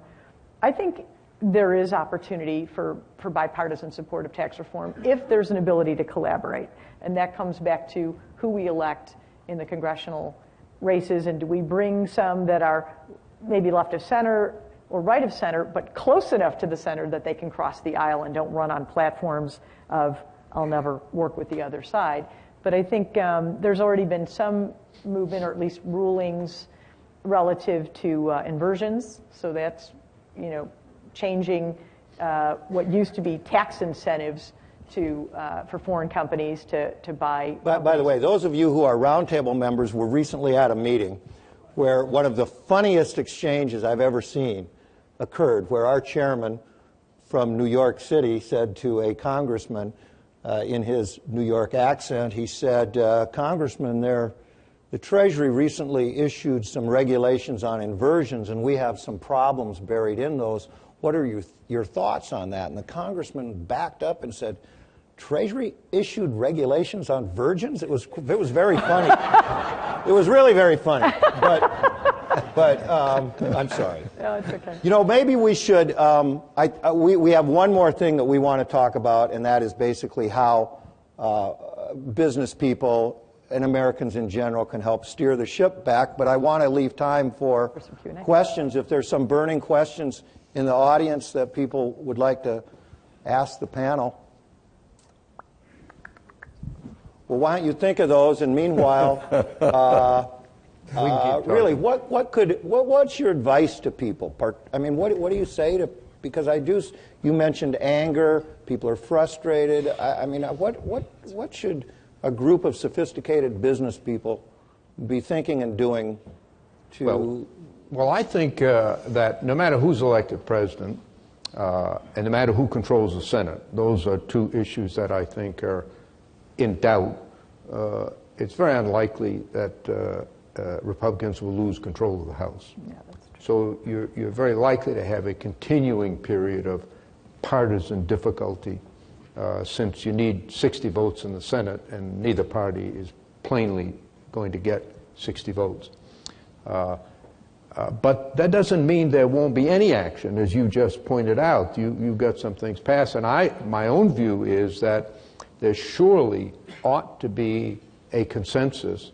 I think there is opportunity for bipartisan support of tax reform if there's an ability to collaborate. And that comes back to who we elect in the congressional races, and do we bring some that are maybe left of center or right of center, but close enough to the center that they can cross the aisle and don't run on platforms of, I'll never work with the other side. But I think there's already been some movement, or at least rulings, relative to inversions. So that's, changing what used to be tax incentives for foreign companies to buy. By the way, those of you who are roundtable members were recently at a meeting where one of the funniest exchanges I've ever seen occurred, where our chairman from New York City said to a congressman in his New York accent, he said, Congressman, the Treasury recently issued some regulations on inversions, and we have some problems buried in those. What are your thoughts on that? And the congressman backed up and said, Treasury issued regulations on virgins? It was very funny. It was really very funny. But I'm sorry. No, it's okay. Maybe we should, we have one more thing that we want to talk about, and that is basically how business people and Americans in general can help steer the ship back. But I want to leave time for questions. If there's some burning questions in the audience that people would like to ask the panel. Well, why don't you think of those? And meanwhile, really, what's your advice to people? I mean, what do you say to? Because you mentioned anger. People are frustrated. I mean, what should a group of sophisticated business people be thinking and doing to? Well, I think that no matter who's elected president, and no matter who controls the Senate, those are two issues that I think are in doubt. It's very unlikely that Republicans will lose control of the House. Yeah, that's true. So you're very likely to have a continuing period of partisan difficulty, since you need 60 votes in the Senate, and neither party is plainly going to get 60 votes. But that doesn't mean there won't be any action, as you just pointed out. You got some things passed, and my own view is that there surely ought to be a consensus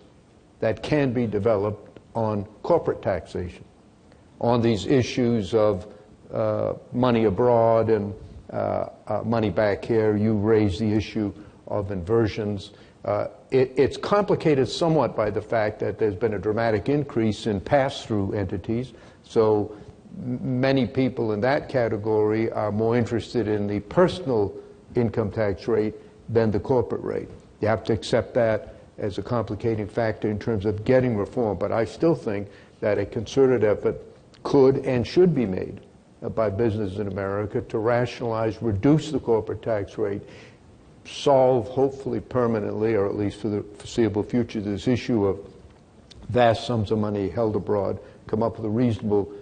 that can be developed on corporate taxation, on these issues of money abroad and money back here. You raise the issue of inversions. It's complicated somewhat by the fact that there's been a dramatic increase in pass-through entities. So many people in that category are more interested in the personal income tax rate than the corporate rate. You have to accept that as a complicating factor in terms of getting reform. But I still think that a concerted effort could and should be made by businesses in America to rationalize, reduce the corporate tax rate, solve, hopefully permanently, or at least for the foreseeable future, this issue of vast sums of money held abroad, come up with a reasonable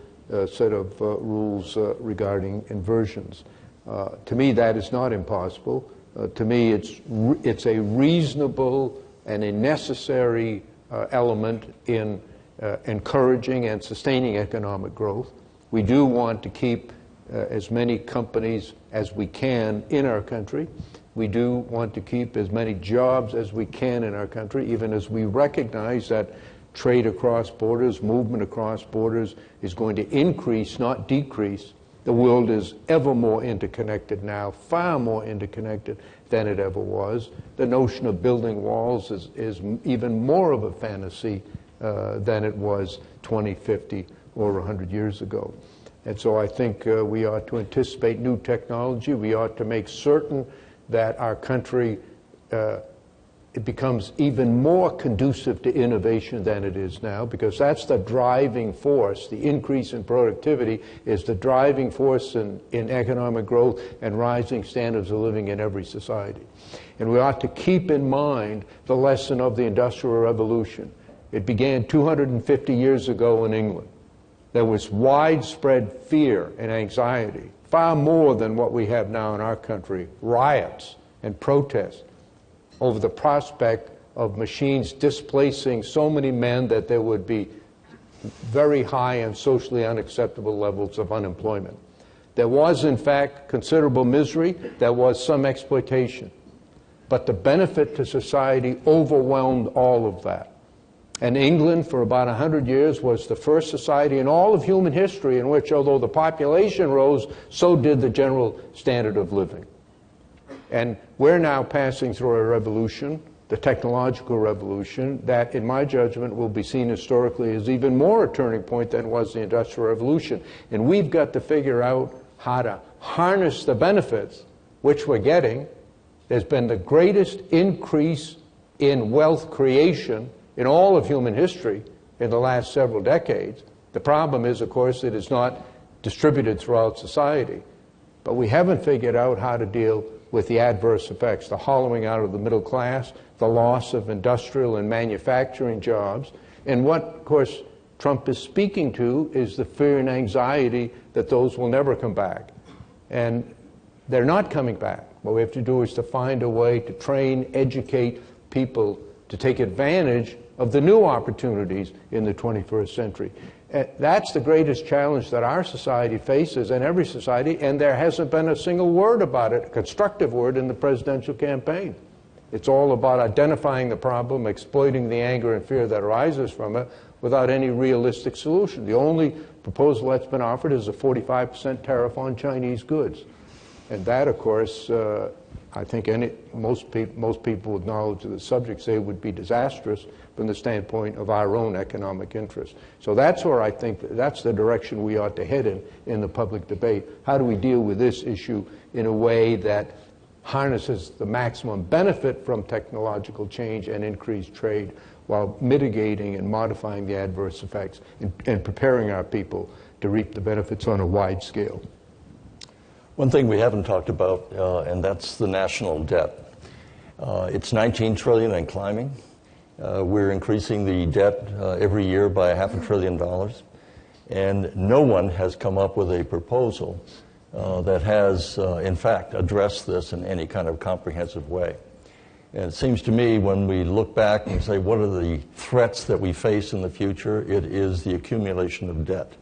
set of rules regarding inversions. To me, that is not impossible. To me, it's a reasonable and a necessary element in encouraging and sustaining economic growth. We do want to keep as many companies as we can in our country. We do want to keep as many jobs as we can in our country, even as we recognize that trade across borders, movement across borders is going to increase, not decrease. The world is ever more interconnected now, far more interconnected than it ever was. The notion of building walls is even more of a fantasy than it was 20, 50, or 100 years ago. And so I think we ought to anticipate new technology. We ought to make certain that our country it becomes even more conducive to innovation than it is now, because that's the driving force. The increase in productivity is the driving force in economic growth and rising standards of living in every society. And we ought to keep in mind the lesson of the Industrial Revolution. It began 250 years ago in England. There was widespread fear and anxiety, far more than what we have now in our country, riots and protests over the prospect of machines displacing so many men that there would be very high and socially unacceptable levels of unemployment. There was, in fact, considerable misery. There was some exploitation. But the benefit to society overwhelmed all of that. And England, for about 100 years, was the first society in all of human history in which, although the population rose, so did the general standard of living. And we're now passing through a revolution, the technological revolution, that, in my judgment, will be seen historically as even more a turning point than was the Industrial Revolution. And we've got to figure out how to harness the benefits, which we're getting. There's been the greatest increase in wealth creation in all of human history in the last several decades. The problem is, of course, that it's not distributed throughout society. But we haven't figured out how to deal with the adverse effects, the hollowing out of the middle class, the loss of industrial and manufacturing jobs. And what, of course, Trump is speaking to is the fear and anxiety that those will never come back. And they're not coming back. What we have to do is to find a way to train, educate people to take advantage of the new opportunities in the 21st century. That's the greatest challenge that our society faces, and every society, and there hasn't been a single word about it, a constructive word, in the presidential campaign. It's all about identifying the problem, exploiting the anger and fear that arises from it, without any realistic solution. The only proposal that's been offered is a 45% tariff on Chinese goods. And that, of course, I think most people with knowledge of the subject say would be disastrous from the standpoint of our own economic interests. So that's where I think that's the direction we ought to head in the public debate. How do we deal with this issue in a way that harnesses the maximum benefit from technological change and increased trade, while mitigating and modifying the adverse effects and preparing our people to reap the benefits on a wide scale? One thing we haven't talked about, and that's the national debt. It's $19 trillion and climbing. We're increasing the debt every year by $500 billion. And no one has come up with a proposal that has, in fact, addressed this in any kind of comprehensive way. And it seems to me, when we look back and say, what are the threats that we face in the future, it is the accumulation of debt.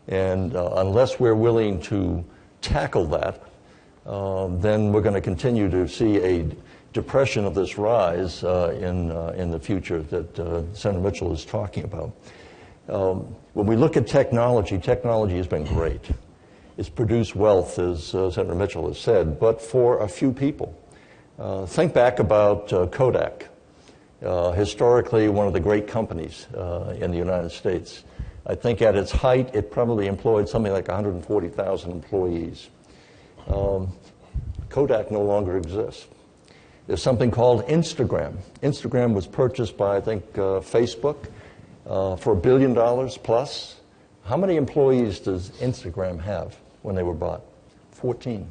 And unless we're willing to tackle that, then we're going to continue to see a depression of this rise in the future that Senator Mitchell is talking about. When we look at technology, technology has been great. It's produced wealth, as Senator Mitchell has said, but for a few people. Think back about Kodak, historically one of the great companies in the United States. I think at its height, it probably employed something like 140,000 employees. Kodak no longer exists. There's something called Instagram. Instagram was purchased by, I think, Facebook for $1 billion plus. How many employees does Instagram have when they were bought? 14.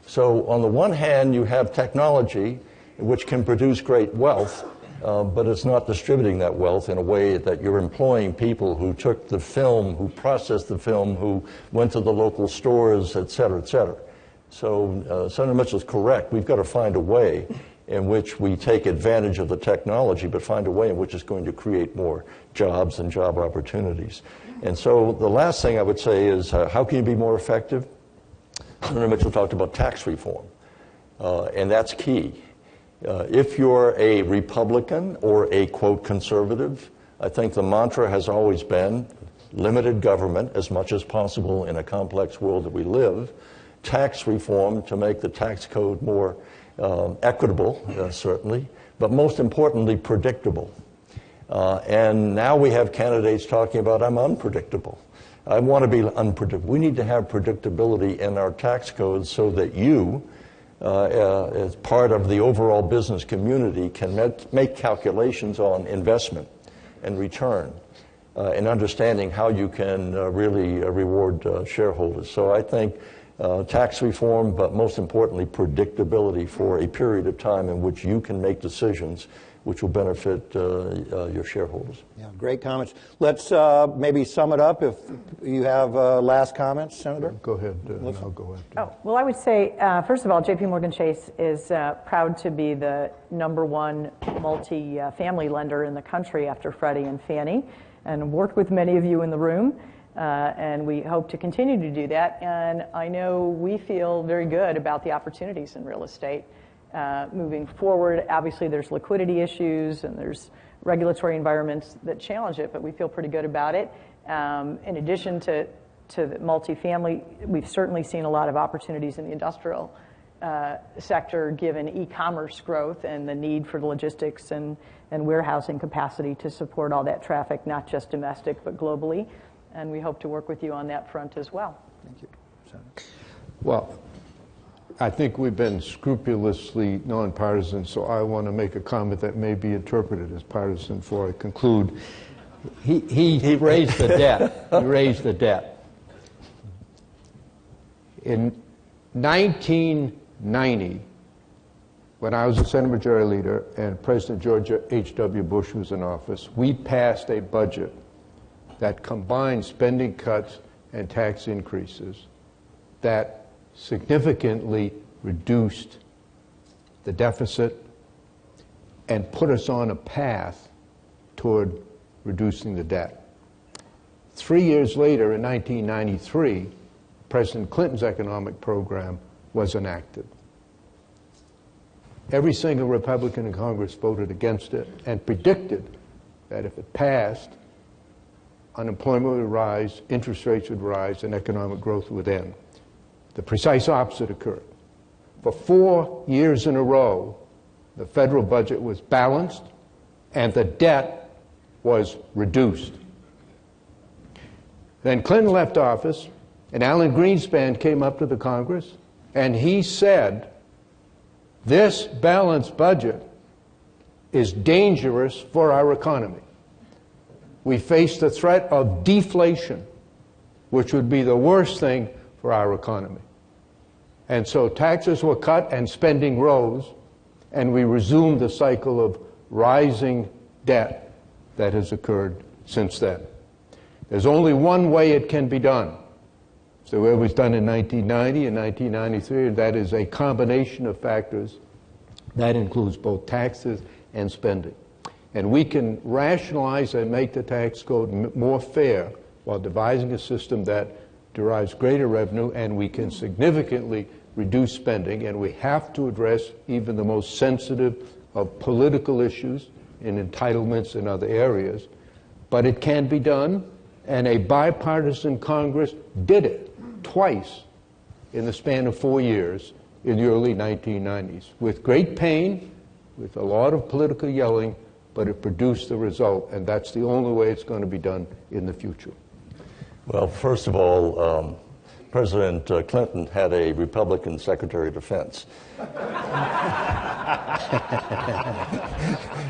So on the one hand, you have technology which can produce great wealth, but it's not distributing that wealth in a way that you're employing people who took the film, who processed the film, who went to the local stores, et cetera, et cetera. So Senator Mitchell is correct. We've got to find a way in which we take advantage of the technology, but find a way in which it's going to create more jobs and job opportunities. And so the last thing I would say is, how can you be more effective? Senator Mitchell talked about tax reform, and that's key. If you're a Republican or a, quote, conservative, I think the mantra has always been limited government as much as possible in a complex world that we live, tax reform to make the tax code more equitable, certainly, but most importantly, predictable. And now we have candidates talking about, I'm unpredictable. I want to be unpredictable. We need to have predictability in our tax codes so that you, as part of the overall business community, can make calculations on investment and return and understanding how you can really reward shareholders. So I think tax reform, but most importantly, predictability for a period of time in which you can make decisions which will benefit your shareholders. Yeah, great comments. Let's maybe sum it up if you have last comments, Senator. Go ahead, and I'll go after. Oh, well, I would say, first of all, JP Morgan Chase is proud to be the #1 multi-family lender in the country after Freddie and Fannie, and worked with many of you in the room. And we hope to continue to do that. And I know we feel very good about the opportunities in real estate moving forward. Obviously, there's liquidity issues and there's regulatory environments that challenge it, but we feel pretty good about it. In addition to the multifamily, we've certainly seen a lot of opportunities in the industrial sector given e-commerce growth and the need for logistics and warehousing capacity to support all that traffic, not just domestic, but globally. And we hope to work with you on that front as well. Thank you. Senator. Well, I think we've been scrupulously nonpartisan, so I want to make a comment that may be interpreted as partisan before I conclude. He raised the debt. He raised the debt. In 1990, when I was the Senate Majority Leader and President George H.W. Bush was in office, we passed a budget that combined spending cuts and tax increases that significantly reduced the deficit and put us on a path toward reducing the debt. 3 years later, in 1993, President Clinton's economic program was enacted. Every single Republican in Congress voted against it and predicted that if it passed, unemployment would rise, interest rates would rise, and economic growth would end. The precise opposite occurred. For 4 years in a row, the federal budget was balanced and the debt was reduced. Then Clinton left office, and Alan Greenspan came up to the Congress, and he said, this balanced budget is dangerous for our economy. We face the threat of deflation, which would be the worst thing for our economy. And so taxes were cut and spending rose, and we resumed the cycle of rising debt that has occurred since then. There's only one way it can be done. It's the way it was done in 1990 and 1993, and that is a combination of factors that includes both taxes and spending. And we can rationalize and make the tax code more fair while devising a system that derives greater revenue, and we can significantly reduce spending, and we have to address even the most sensitive of political issues in entitlements and other areas. But it can be done, and a bipartisan Congress did it twice in the span of 4 years in the early 1990s, with great pain, with a lot of political yelling, but it produced the result, and that's the only way it's going to be done in the future. Well, first of all, President Clinton had a Republican Secretary of Defense.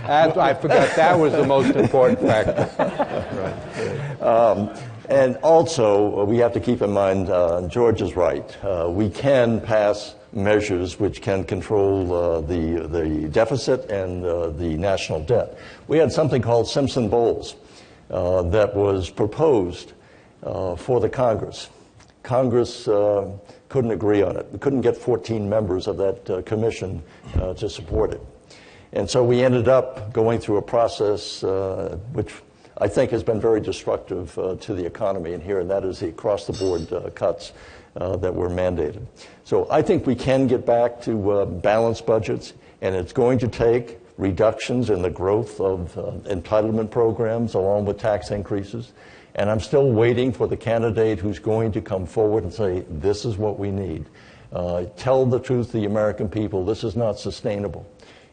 I forgot that was the most important factor. Right. And also, we have to keep in mind, George is right. We can pass measures which can control the deficit and the national debt. We had something called Simpson-Bowles that was proposed for the Congress. Congress couldn't agree on it. We couldn't get 14 members of that commission to support it. And so we ended up going through a process which I think has been very destructive to the economy in here, and that is the across-the-board cuts that were mandated. So I think we can get back to balanced budgets, and it's going to take reductions in the growth of entitlement programs along with tax increases. And I'm still waiting for the candidate who's going to come forward and say, this is what we need. Tell the truth to the American people. This is not sustainable.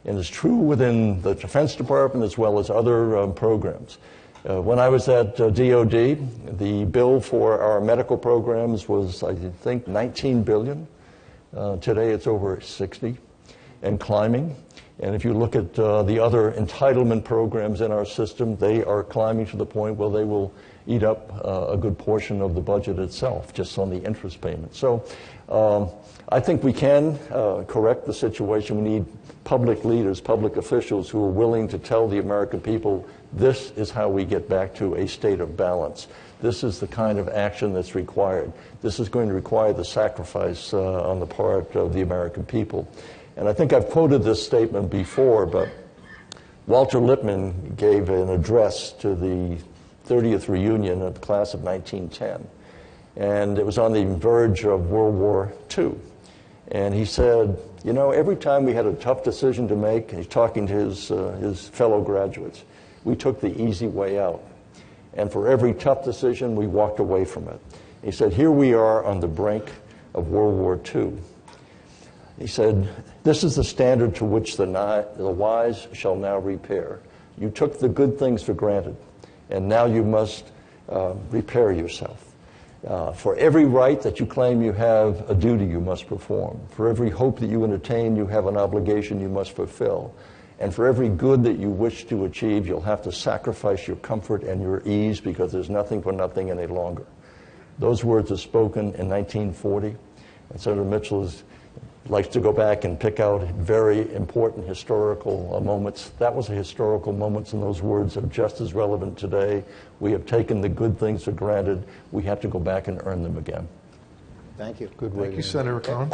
And it's true within the Defense Department as well as other programs. When I was at DOD, the bill for our medical programs was, I think, $19 billion. Today it's over 60 and climbing. And if you look at the other entitlement programs in our system, they are climbing to the point where they will eat up a good portion of the budget itself, just on the interest payment. So I think we can correct the situation. We need public leaders, public officials who are willing to tell the American people, this is how we get back to a state of balance. This is the kind of action that's required. This is going to require the sacrifice on the part of the American people. And I think I've quoted this statement before, but Walter Lippmann gave an address to the 30th reunion of the class of 1910. And it was on the verge of World War II. And he said, you know, every time we had a tough decision to make, and he's talking to his fellow graduates, we took the easy way out. And for every tough decision, we walked away from it. He said, here we are on the brink of World War II. He said, this is the standard to which the wise shall now repair. You took the good things for granted, and now you must repair yourself. For every right that you claim you have, a duty you must perform. For every hope that you entertain, you have an obligation you must fulfill. And for every good that you wish to achieve, you'll have to sacrifice your comfort and your ease because there's nothing for nothing any longer. Those words are spoken in 1940, and Senator Mitchell likes to go back and pick out very important historical moments. That was a historical moment, and those words are just as relevant today. We have taken the good things for granted. We have to go back and earn them again. Thank you. Good way. Thank you, Senator Cohn.